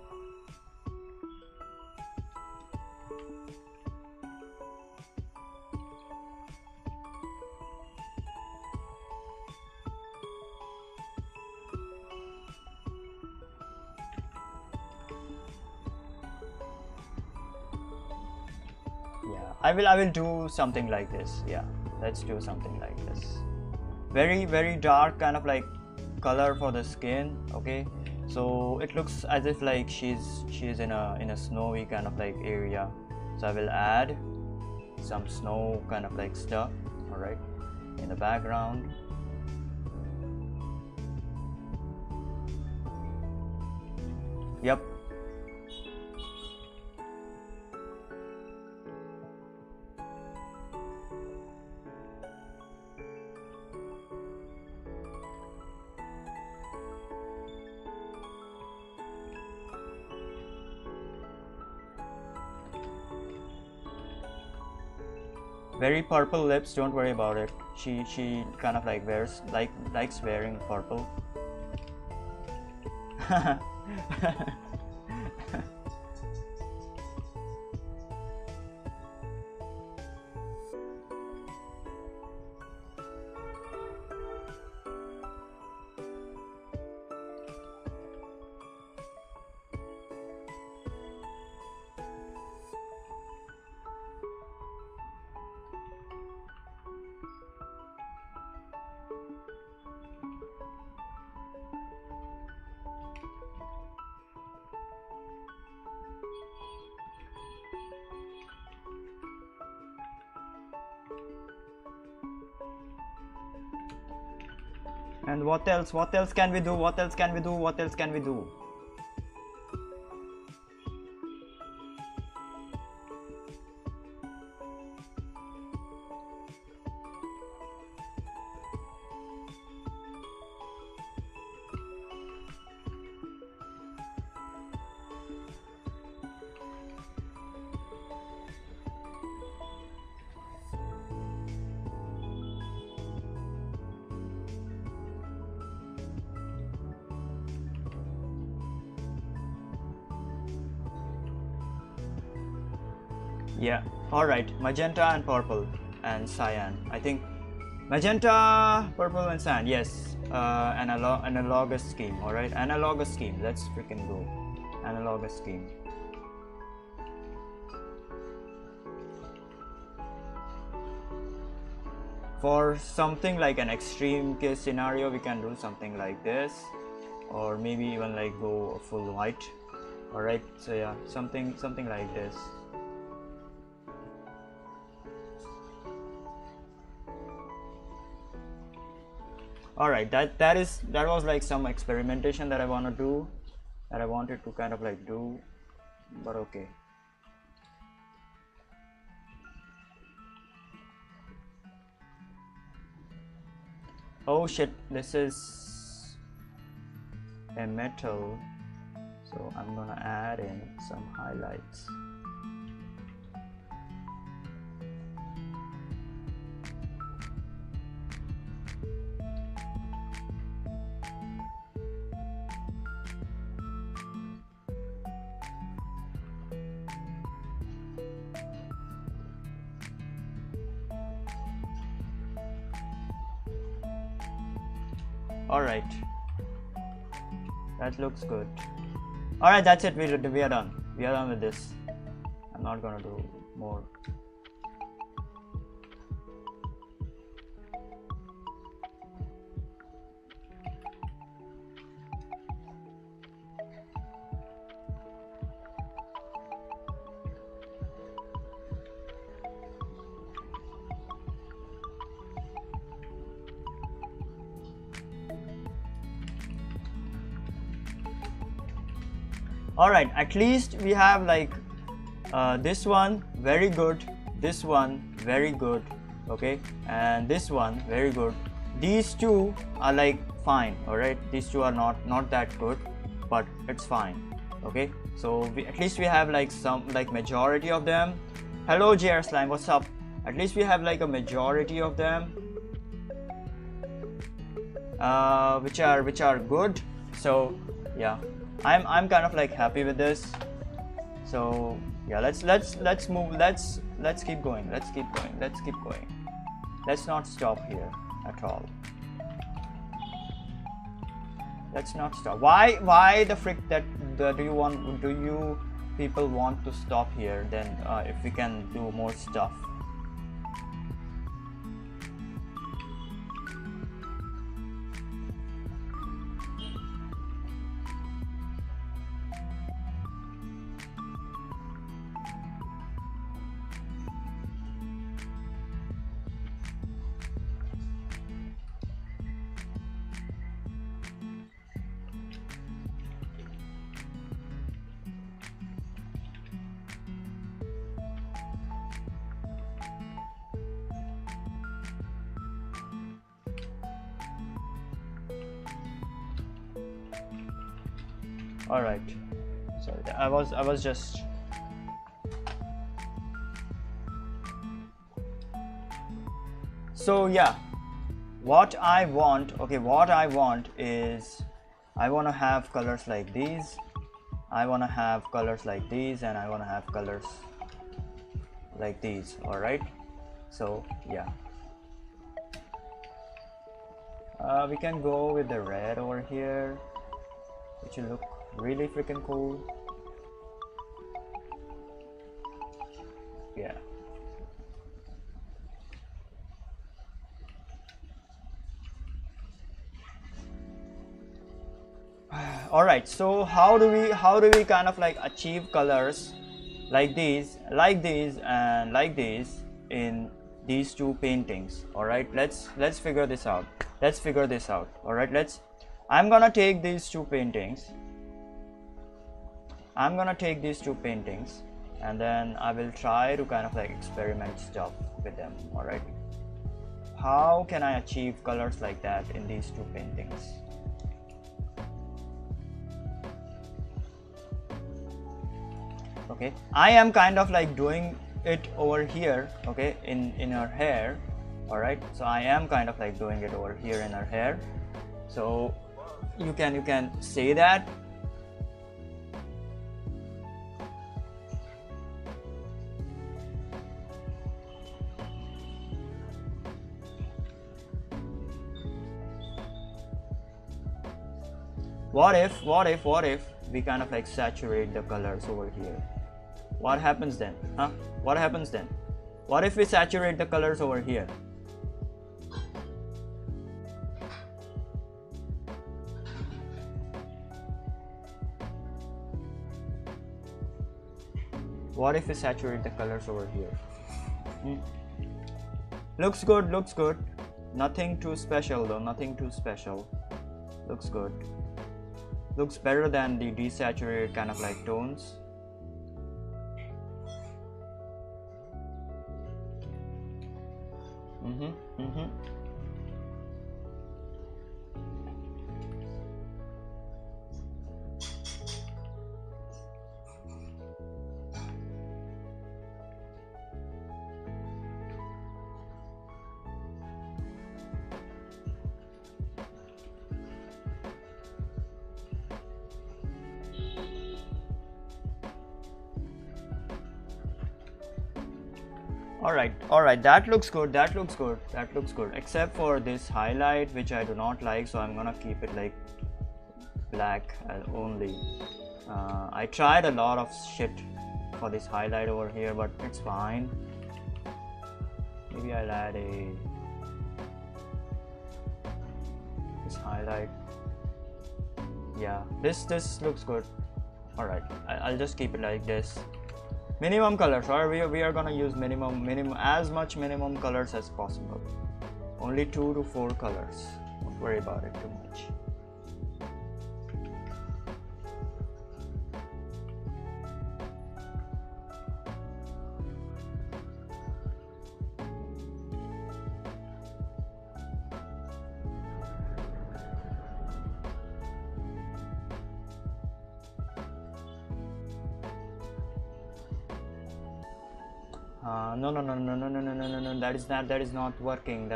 Yeah, I will do something like this. Yeah, let's do something like this. Very dark kind of like color for the skin. Okay, so it looks as if like she's in a snowy kind of like area. So I will add some snow kind of like stuff, all right, in the background. Yep. Very purple lips, don't worry about it. She kind of like likes wearing purple. And what else? What else can we do? What else can we do? What else can we do? Yeah, all right, magenta and purple and cyan. I think magenta, purple and cyan. Yes, analogous scheme. All right, analogous scheme. Let's freaking go. Analogous scheme. For something like an extreme case scenario, we can do something like this, or maybe even like go full white. All right, so yeah, something like this. All right, that was like some experimentation that I want to do, that I wanted to kind of like do, but okay. Oh shit, this is a metal, so I'm gonna add in some highlights. All right, that looks good. All right, that's it. We are done. We are done with this. I'm not gonna do more. All right, at least we have like this one very good, this one very good, okay, and this one very good. These two are like fine. All right, these two are not that good, but it's fine. Okay, so at least we have like some, like majority of them. Hello JR Slime, what's up? At least we have like a majority of them. which are good. So yeah, I'm kind of like happy with this. So yeah, let's move. Let's keep going. Let's keep going. Let's not stop here at all. Let's not stop. Why the frick that do you people want to stop here? Then if we can do more stuff. All right, sorry, I was just so yeah, what I want is I want to have colors like these, I want to have colors like these, and I want to have colors like these. All right, so yeah, we can go with the red over here, which will look really freaking cool. Yeah. All right, so how do we kind of like achieve colors like these, and like these in these two paintings? All right, let's figure this out. All right, I'm gonna take these two paintings. And then I will try to kind of like experiment stuff with them. All right, how can I achieve colors like that in these two paintings? Okay, I am kind of like doing it over here, okay, in her hair. All right, so I am kind of like doing it over here in her hair. So you can say that. What if we kind of like saturate the colors over here? What happens then? What happens then? What if we saturate the colors over here? What if we saturate the colors over here? Looks good. Nothing too special though, Looks good. Looks better than the desaturated kind of like tones. All right, that looks good, except for this highlight, which I do not like, so I'm gonna keep it like black only. I tried a lot of shit for this highlight over here, but it's fine. Maybe I'll add this highlight. Yeah, this looks good. All right, I'll just keep it like this. Minimum colors, or we are gonna use as much minimum colors as possible. Only 2 to 4 colors. Don't worry about it too much. No, that is not working.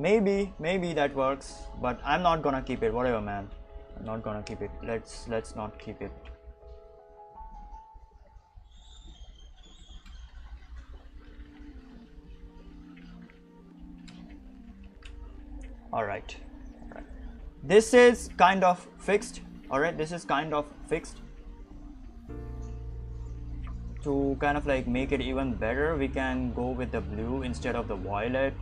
maybe that works, but I'm not gonna keep it. Whatever, man, I'm not gonna keep it. Let's not keep it. All right. This is kind of fixed. All right, this is kind of fixed. To kind of like make it even better, we can go with the blue instead of the violet.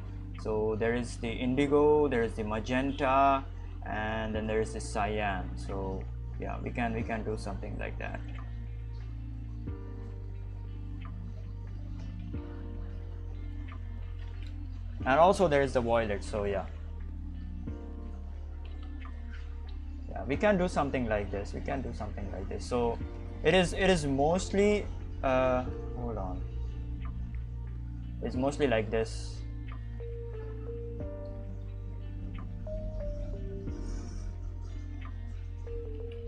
So there is the indigo, there is the magenta, and then there is the cyan. So yeah, we can do something like that. And also there is the violet. So yeah, we can do something like this. We can do something like this. So it is mostly hold on, it's mostly like this.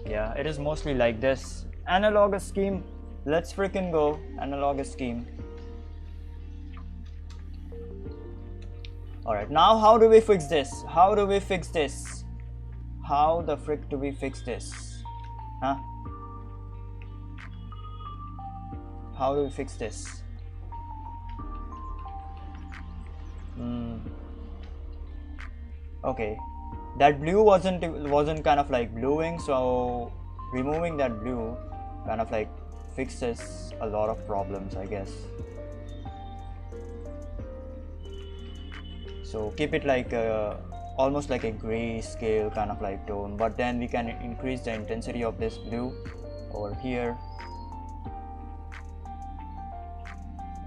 Yeah, it is mostly like this. Analogous scheme. Let's freaking go. Analogous scheme. All right, now how do we fix this? How do we fix this? How the frick do we fix this? Huh? How do we fix this? Okay, that blue wasn't kind of like bluing, so removing that blue kind of like fixes a lot of problems, I guess. So keep it like almost like a gray scale kind of like tone, but then we can increase the intensity of this blue over here.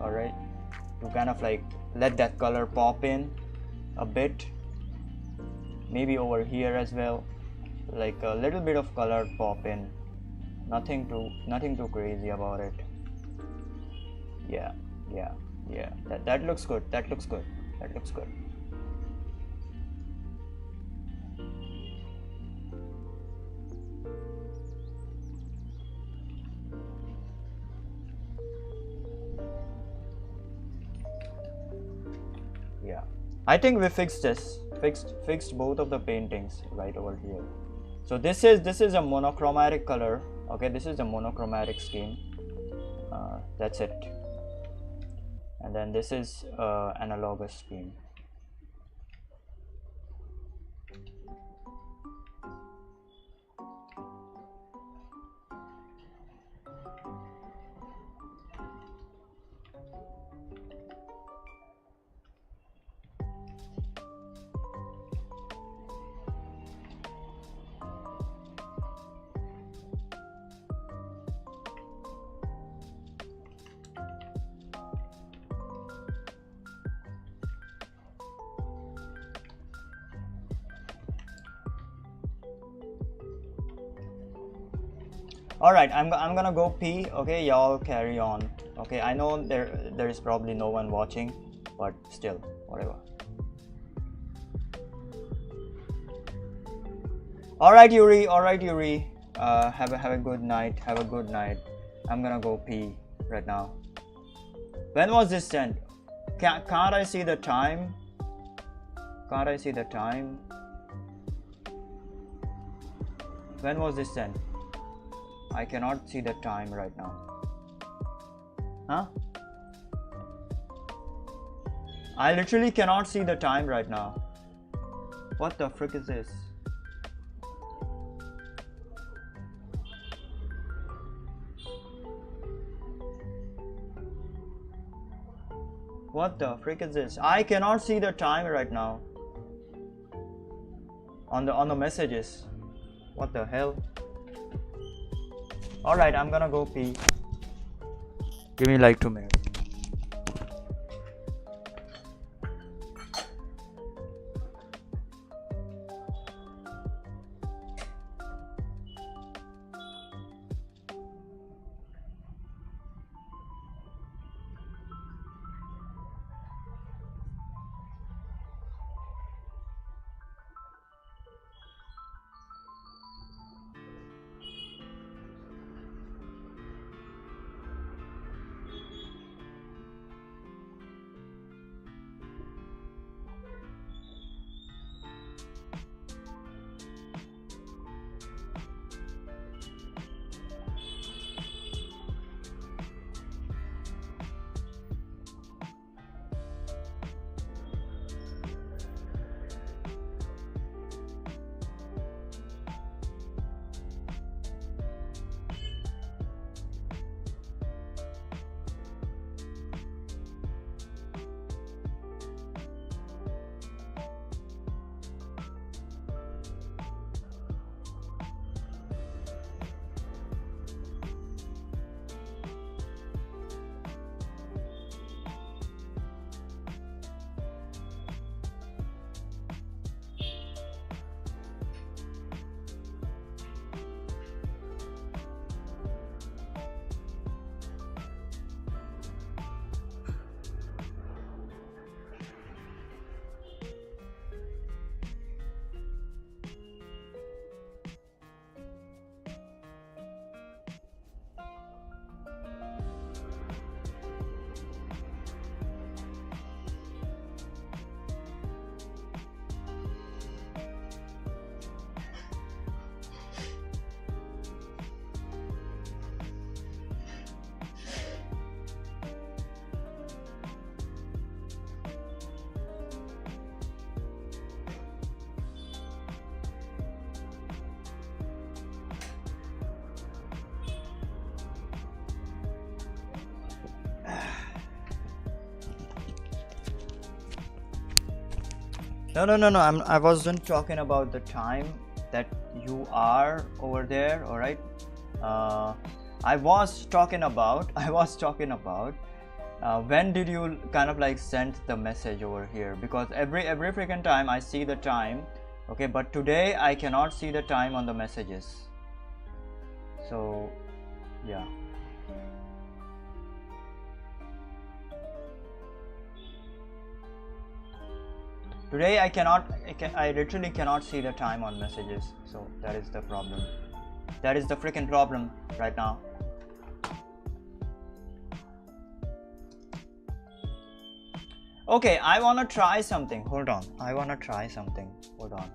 All right, to kind of like let that color pop in a bit. Maybe over here as well, like a little bit of color pop in. Nothing too crazy about it. Yeah. That looks good. That looks good. Yeah, I think we fixed this. Fixed both of the paintings right over here. So this is a monochromatic color. Okay, this is a monochromatic scheme. That's it. And then this is analogous scheme. All right, I'm gonna go pee. Okay, y'all carry on. Okay, I know there is probably no one watching, but still, whatever. All right, Yuri. Have a good night. Have a good night. I'm gonna go pee right now. When was this sent? Can't I see the time? Can't I see the time? When was this sent? I cannot see the time right now. Huh? I literally cannot see the time right now. What the frick is this? What the frick is this? I cannot see the time right now. On the messages. What the hell? Alright, I'm gonna go pee. Give me like 2 minutes. No. I wasn't talking about the time that you are over there. All right. I was talking about. When did you kind of like send the message over here? Because every freaking time I see the time. Okay, but today I cannot see the time on the messages. So, yeah. Today I literally cannot see the time on messages. So that is the problem. That is the freaking problem right now. Okay, I want to try something. Hold on. Hold on.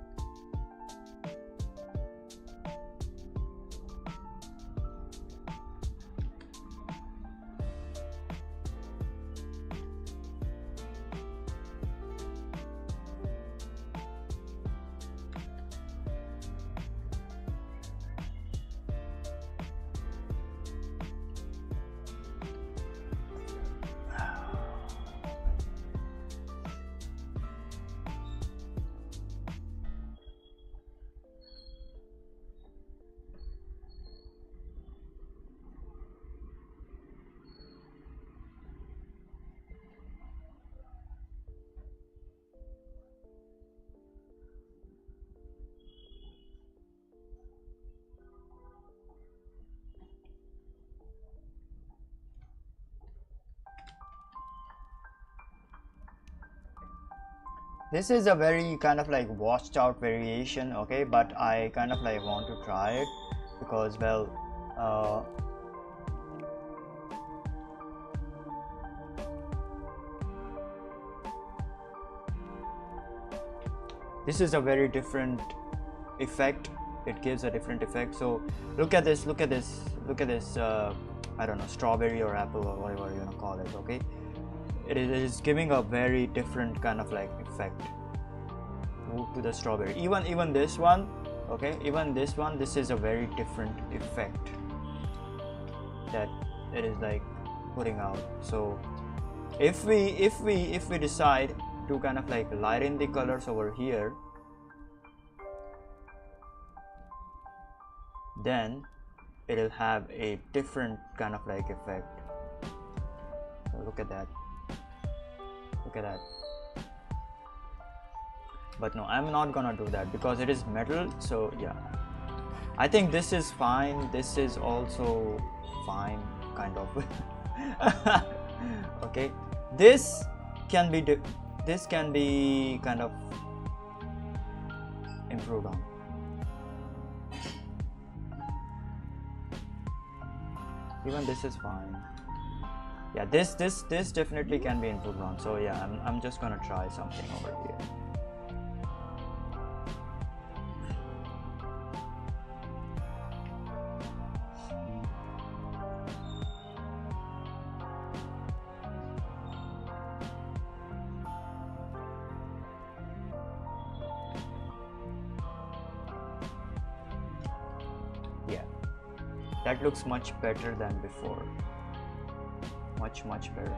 This is a very kind of like washed out variation, okay, but I kind of like want to try it because, well, this is a very different effect. It gives a different effect. So look at this, I don't know, strawberry or apple or whatever you want to call it, okay. It is giving a very different kind of like effect to the strawberry. Even this one, okay, this is a very different effect that it is like putting out. So if we decide to kind of like lighten the colors over here, then it'll have a different kind of like effect. So look at that. But no, I'm not gonna do that because it is metal. So yeah, I think this is fine. This is also fine, kind of. Okay, this can be kind of improved on. Even this is fine. Yeah, this definitely can be improved on. So yeah, I'm just gonna try something over here. Yeah, that looks much better than before. Much better.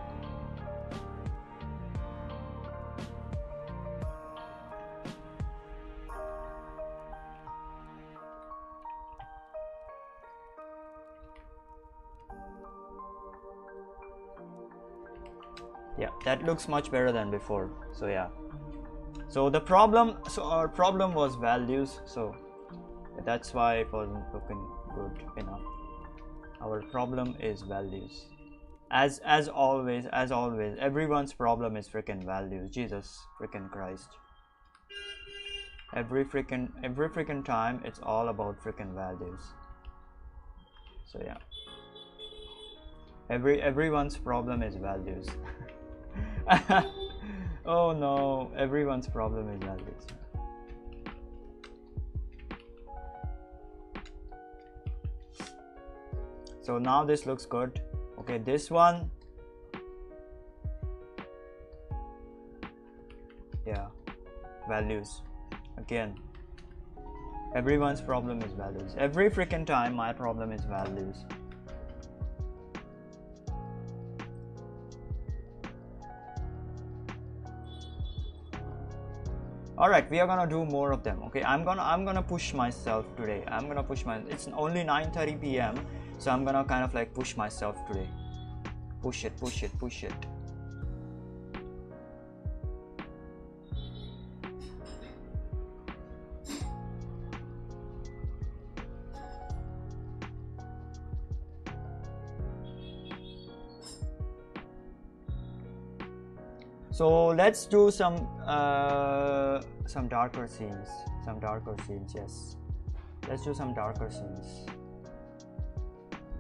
Yeah, that looks much better than before. So yeah, so our problem was values, so that's why it wasn't looking good enough. Our problem is values. As always, everyone's problem is freaking values. Jesus freaking Christ. Every freaking time, it's all about freaking values. So yeah, everyone's problem is values. Oh no, everyone's problem is values. So now this looks good. Okay, this one, yeah, values. Again, everyone's problem is values. Every freaking time, my problem is values. All right, we are gonna do more of them. Okay, I'm gonna push myself today. It's only 9:30 p.m. so I'm gonna kind of like push myself today. Push it. So let's do some darker scenes. Yes, let's do some darker scenes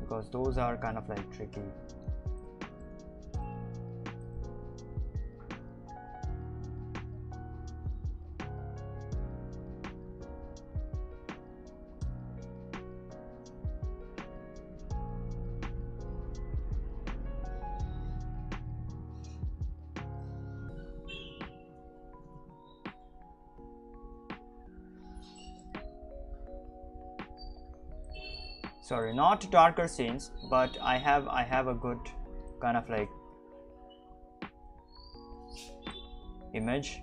because those are kind of like tricky. Sorry, not darker scenes, but I have a good kind of like image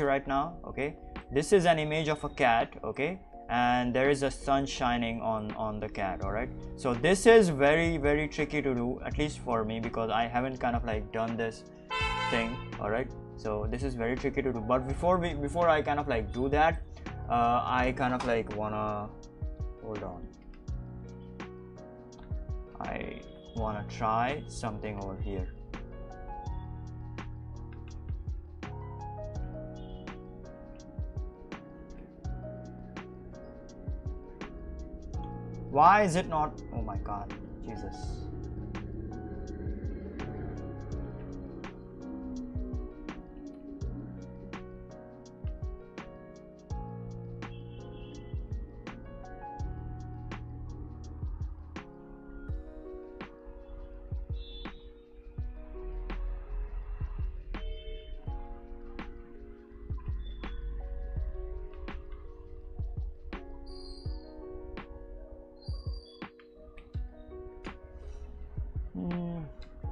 right now. Okay, this is an image of a cat. Okay, and there is a sun shining on the cat. All right, so this is very tricky to do, at least for me, because I haven't kind of like done this thing. All right, so this is very tricky to do, but before I kind of like do that, I kind of like wanna hold on. I want to try something over here. Why is it not? Oh my god, Jesus.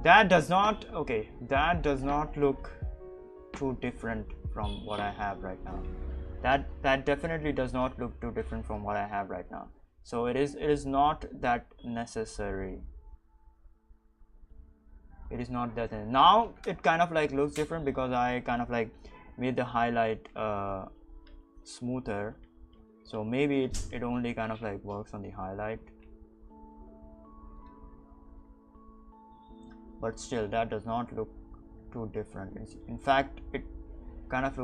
That does not look too different from what I have right now. That definitely does not look too different from what I have right now. So it is not that necessary. It is not that now it kind of like looks different because I kind of like made the highlight smoother. So maybe it only kind of like works on the highlight. But still, that does not look too different. In fact, it kind of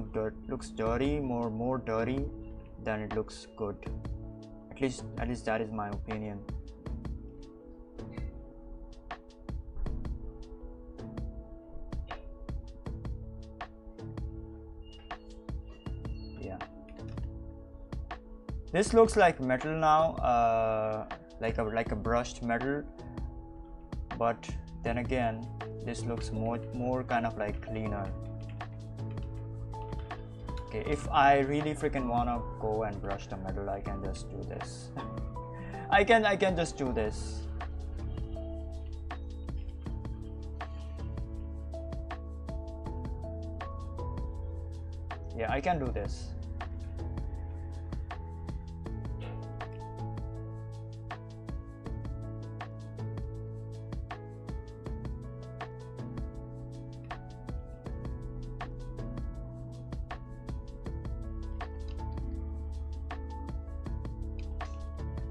looks dirty, more dirty than it looks good. At least that is my opinion. Yeah. This looks like metal now, like a brushed metal, but then again, this looks more kind of like cleaner. Okay, if I really freaking wanna go and brush the metal, I can just do this. I can just do this. Yeah, I can do this.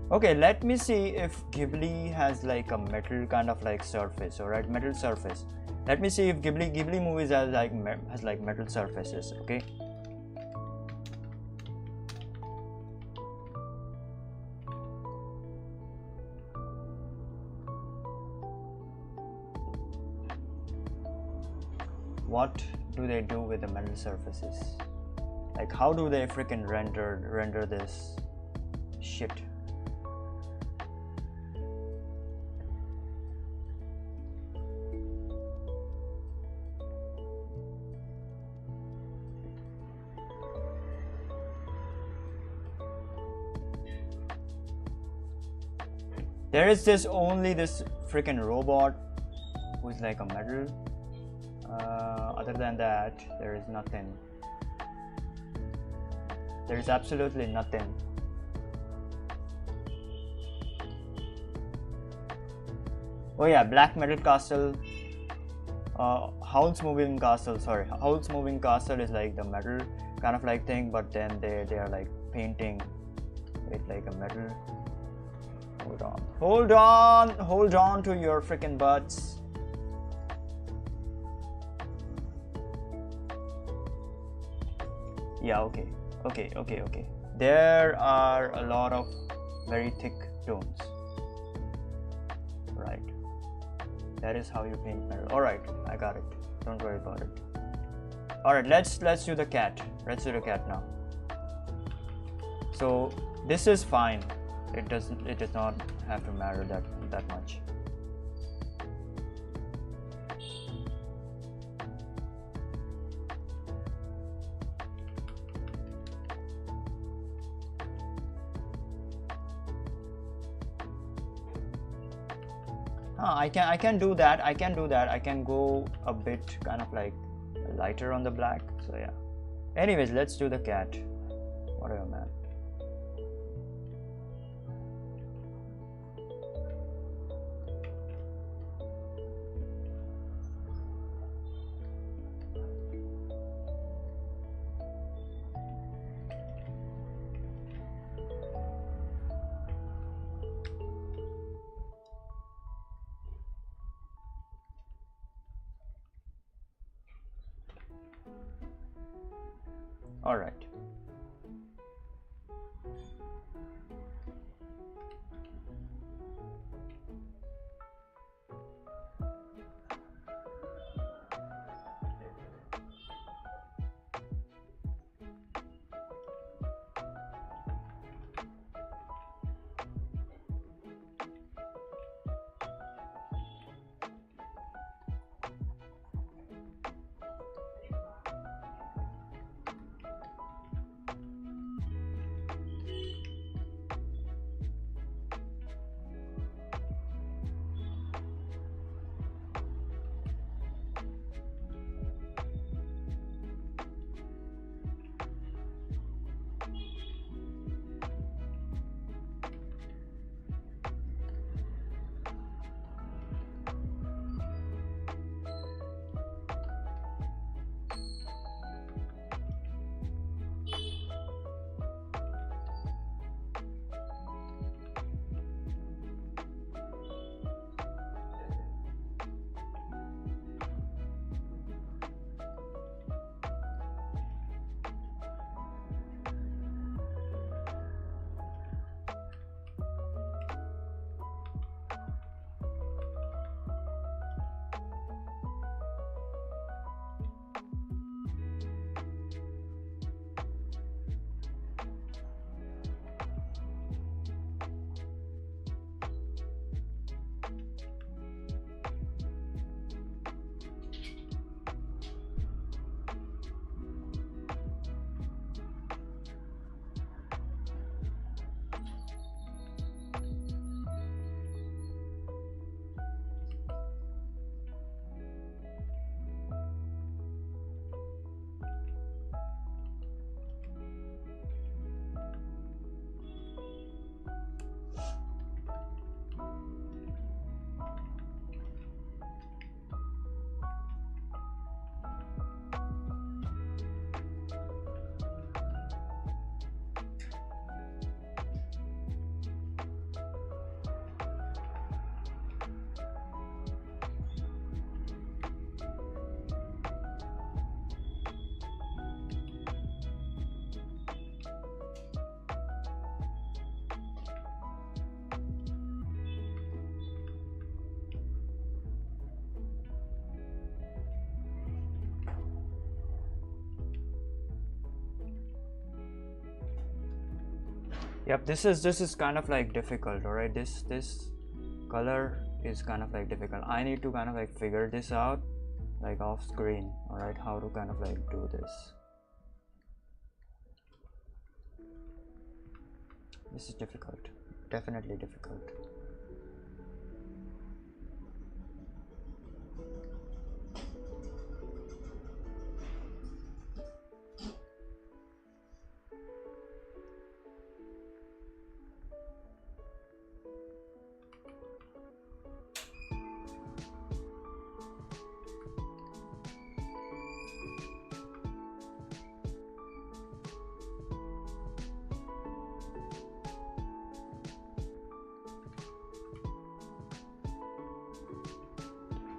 Okay, let me see if Ghibli has like a metal kind of like surface. All right, metal surface. Let me see if Ghibli movies has like metal surfaces. Okay. What do they do with the metal surfaces? Like, how do they freaking render this shit? There is only this freaking robot who's like a metal. Other than that, there is nothing. There is absolutely nothing. Oh yeah, black metal castle. Howl's moving castle. Sorry, Howl's moving castle is like the metal kind of like thing, but then they are like painting it like a metal. Hold on to your freaking butts. Yeah, okay. There are a lot of very thick tones. Right. That is how you paint metal. Alright, I got it. Don't worry about it. Alright, let's do the cat. Let's do the cat now. So this is fine. It does not have to matter that much. I can do that. I can go a bit kind of like lighter on the black. So yeah. Anyways, let's do the cat. Whatever, man. All right. Yep, this is kind of like difficult. All right, this color is kind of like difficult. I need to kind of like figure this out like off screen. All right, how to kind of like do this. This is difficult, definitely difficult.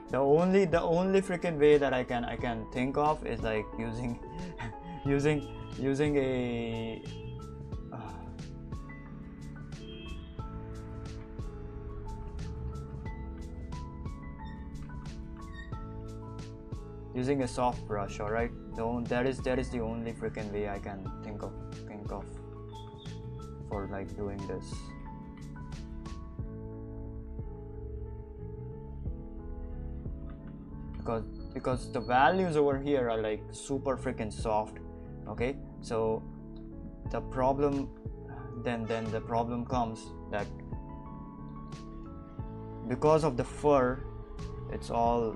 the only freaking way that I can think of is like using using a using a soft brush. All right, that is the only freaking way I can think of for like doing this. Because the values over here are like super freaking soft. Okay, so the problem then the problem comes that because of the fur, it's all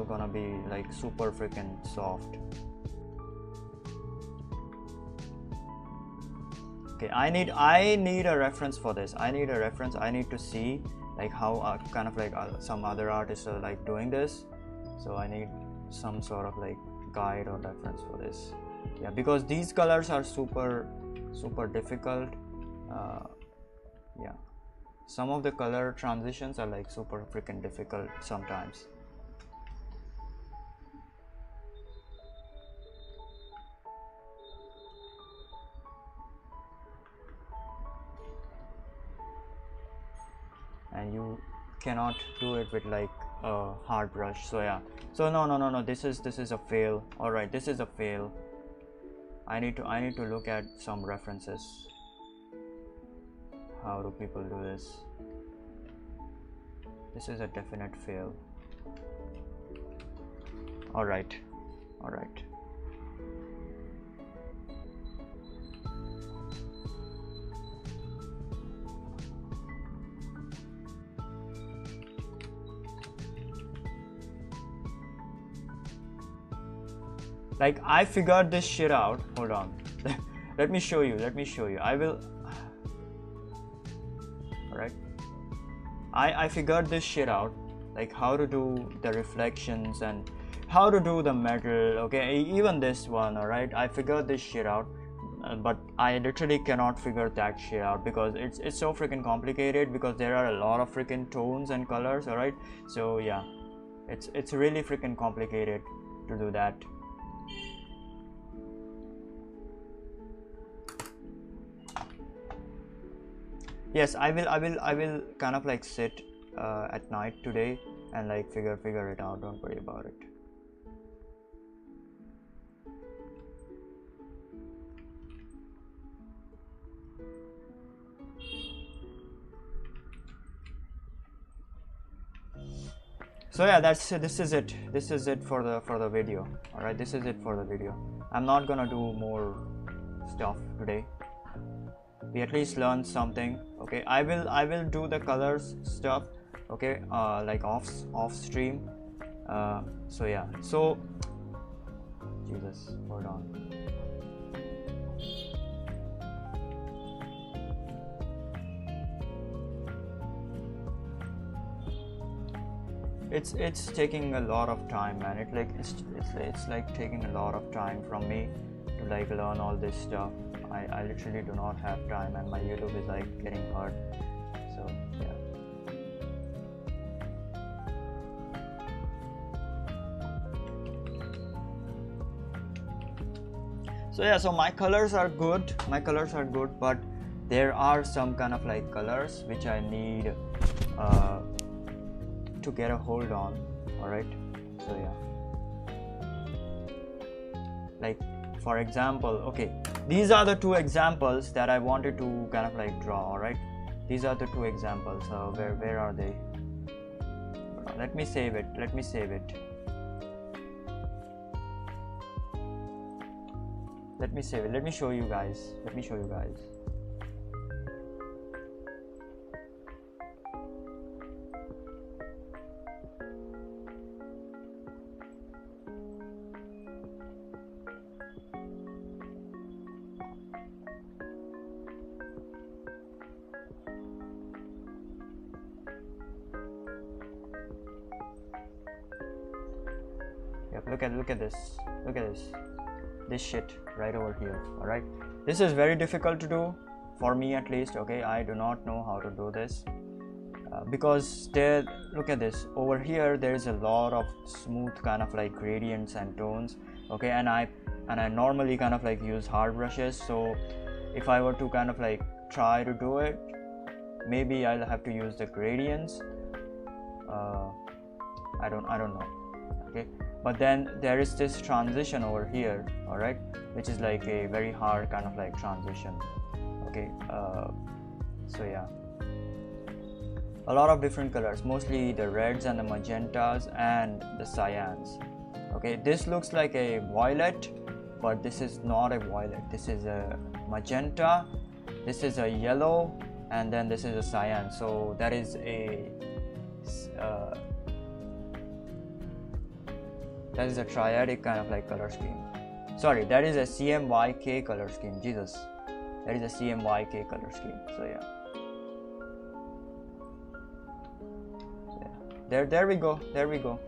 gonna be like super freaking soft. Okay, I need a reference for this. I need a reference. I need to see like how kind of like some other artists are like doing this. So I need some sort of like guide or reference for this. Yeah, because these colors are super difficult. Yeah, some of the color transitions are like super freaking difficult sometimes. And you cannot do it with like a hard brush. So yeah, so no, this is a fail. All right, this is a fail. I need to look at some references. How do people do this? This is a definite fail. All right. Like I figured this shit out. Hold on. Let me show you. I will. Alright. I figured this shit out. Like how to do the reflections and how to do the metal. Okay, even this one. Alright. I figured this shit out. But I literally cannot figure that shit out because it's so freaking complicated, because there are a lot of freaking tones and colors. Alright. So yeah. It's really freaking complicated to do that. Yes, I will kind of like sit at night today and like figure it out. Don't worry about it. So yeah, this is it for the video. All right, this is it for the video. I'm not gonna do more stuff today. We at least learned something. Okay, I will do the colors stuff. Okay, like off stream. So yeah, so Jesus, hold on. It's taking a lot of time, man. It's like taking a lot of time from me to like learn all this stuff. I literally do not have time, and my YouTube is like getting hurt. So yeah. So yeah, so my colors are good, but there are some kind of like colors which I need to get a hold on. All right, so yeah, like for example, okay, these are the two examples that I wanted to kind of like draw. All right, these are the two examples. Where are they? Let me save it. Let me show you guys. Yep, look at this shit right over here. All right, this is very difficult to do for me, at least. Okay, I do not know how to do this. because there, look at this, over here there is a lot of smooth kind of like gradients and tones, okay, and I normally kind of like use hard brushes, so if I were to kind of like try to do it, maybe I'll have to use the gradients. I don't know, okay, but then there is this transition over here, all right, which is like a very hard kind of like transition, okay. So yeah, a lot of different colors, mostly the reds and the magentas and the cyans, okay. This looks like a violet, but this is not a violet, this is a magenta, this is a yellow, and then this is a cyan, so that is a triadic kind of like color scheme. Sorry, that is a CMYK color scheme. Jesus, that is a CMYK color scheme. So yeah, there we go. There we go.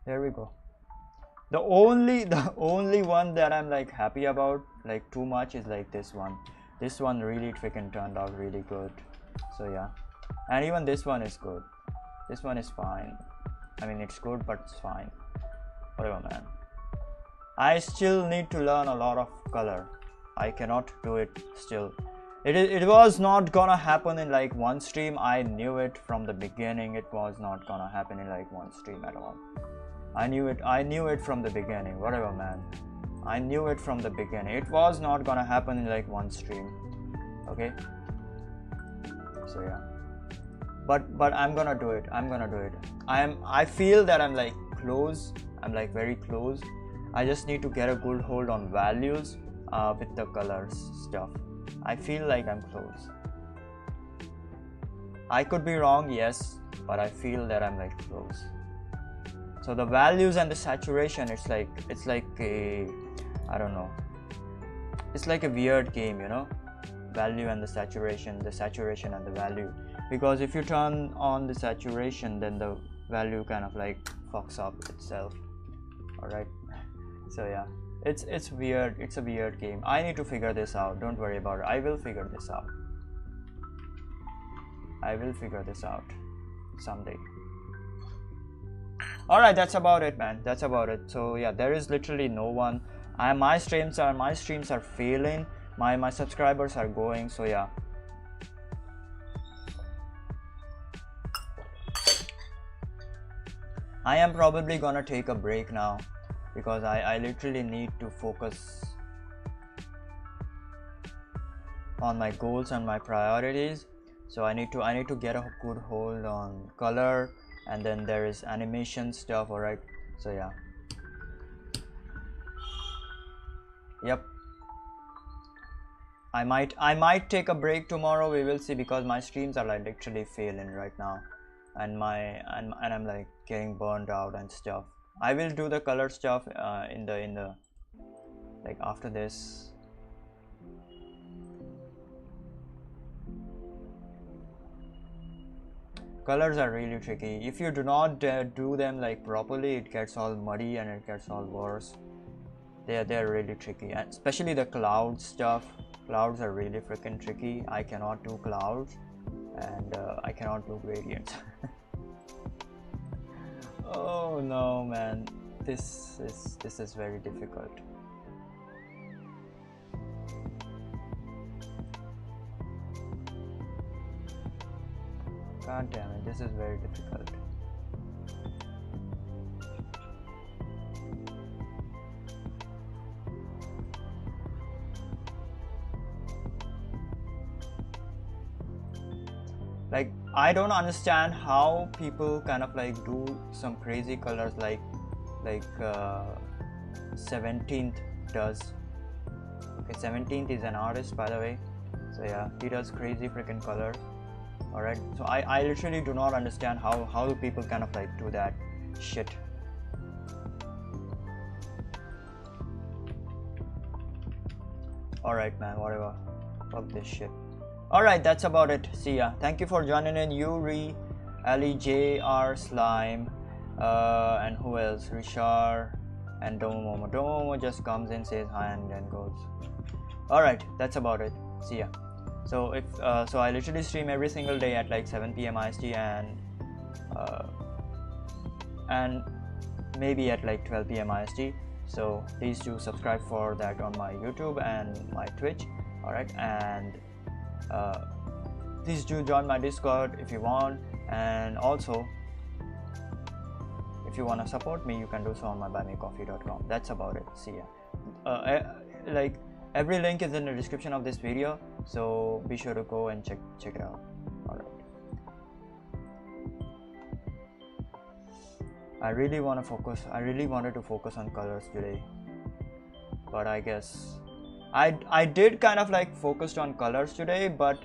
There we go. The only one that I'm like happy about like too much is like this one. This one really freaking turned out really good. So yeah, and even this one is good. This one is fine. I mean, it's good, but it's fine. Whatever, man. I still need to learn a lot of color. I cannot do it still. It was not gonna happen in like one stream. I knew it from the beginning. It was not gonna happen in like one stream at all. I knew it from the beginning. Whatever, man. I knew it from the beginning. It was not gonna happen in like one stream. Okay. So yeah. But I'm gonna do it. I'm gonna do it. I feel that I'm like close. I'm like very close. I just need to get a good hold on values with the colors stuff. I feel like I'm close. I could be wrong, yes, but I feel that I'm like close. So the values and the saturation, it's like a, I don't know, it's like a weird game, you know, value and the saturation and the value, because if you turn on the saturation, then the value kind of like fucks up itself. All right. So yeah, it's weird. It's a weird game. I need to figure this out. Don't worry about it. I will figure this out. I will figure this out someday. All right, that's about it, man. That's about it. So yeah, there is literally no one. My streams are failing. My subscribers are going. So yeah. I am probably gonna take a break now, because I literally need to focus on my goals and my priorities. So I need to get a good hold on color, and then there is animation stuff. All right. So yeah. Yep. I might take a break tomorrow. We will see, because my streams are like literally failing right now, and I'm like getting burned out and stuff. I will do the color stuff in the like after this. Colors are really tricky. If you do not do them like properly, it gets all muddy and it gets all worse. They're really tricky, and especially the cloud stuff. Clouds are really freaking tricky. I cannot do clouds, and I cannot do gradients. Oh no, man, this is very difficult. God damn it, this is very difficult. Like, I don't understand how people kind of like do some crazy colors like 17th does. Okay, 17th is an artist, by the way. So yeah, he does crazy freaking color. All right, so I literally do not understand how do people kind of like do that shit. All right, man, whatever. Fuck this shit. Alright, that's about it. See ya. Thank you for joining in. Yuri, Ali, JR, Slime, and who else? Rishar and Domo. Domo just comes in, says hi, and then goes. Alright, that's about it. See ya. So if so I literally stream every single day at like 7 p.m. IST and maybe at like 12 p.m. IST. So please do subscribe for that on my YouTube and my Twitch. Alright, and please do join my Discord if you want, and also if you want to support me, you can do so on my buymeacoffee.com. That's about it. See ya. Like every link is in the description of this video, so be sure to go and check it out. Alright, I really wanted to focus on colors today, but I guess I did kind of like focused on colors today, but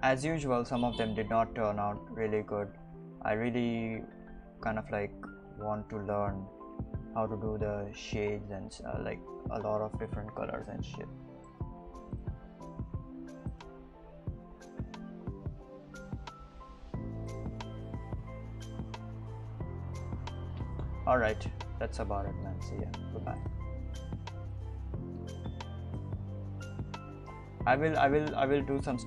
as usual some of them did not turn out really good. I really kind of like want to learn how to do the shades and like a lot of different colors and shit. Alright, that's about it, man. See ya. Goodbye. I will do some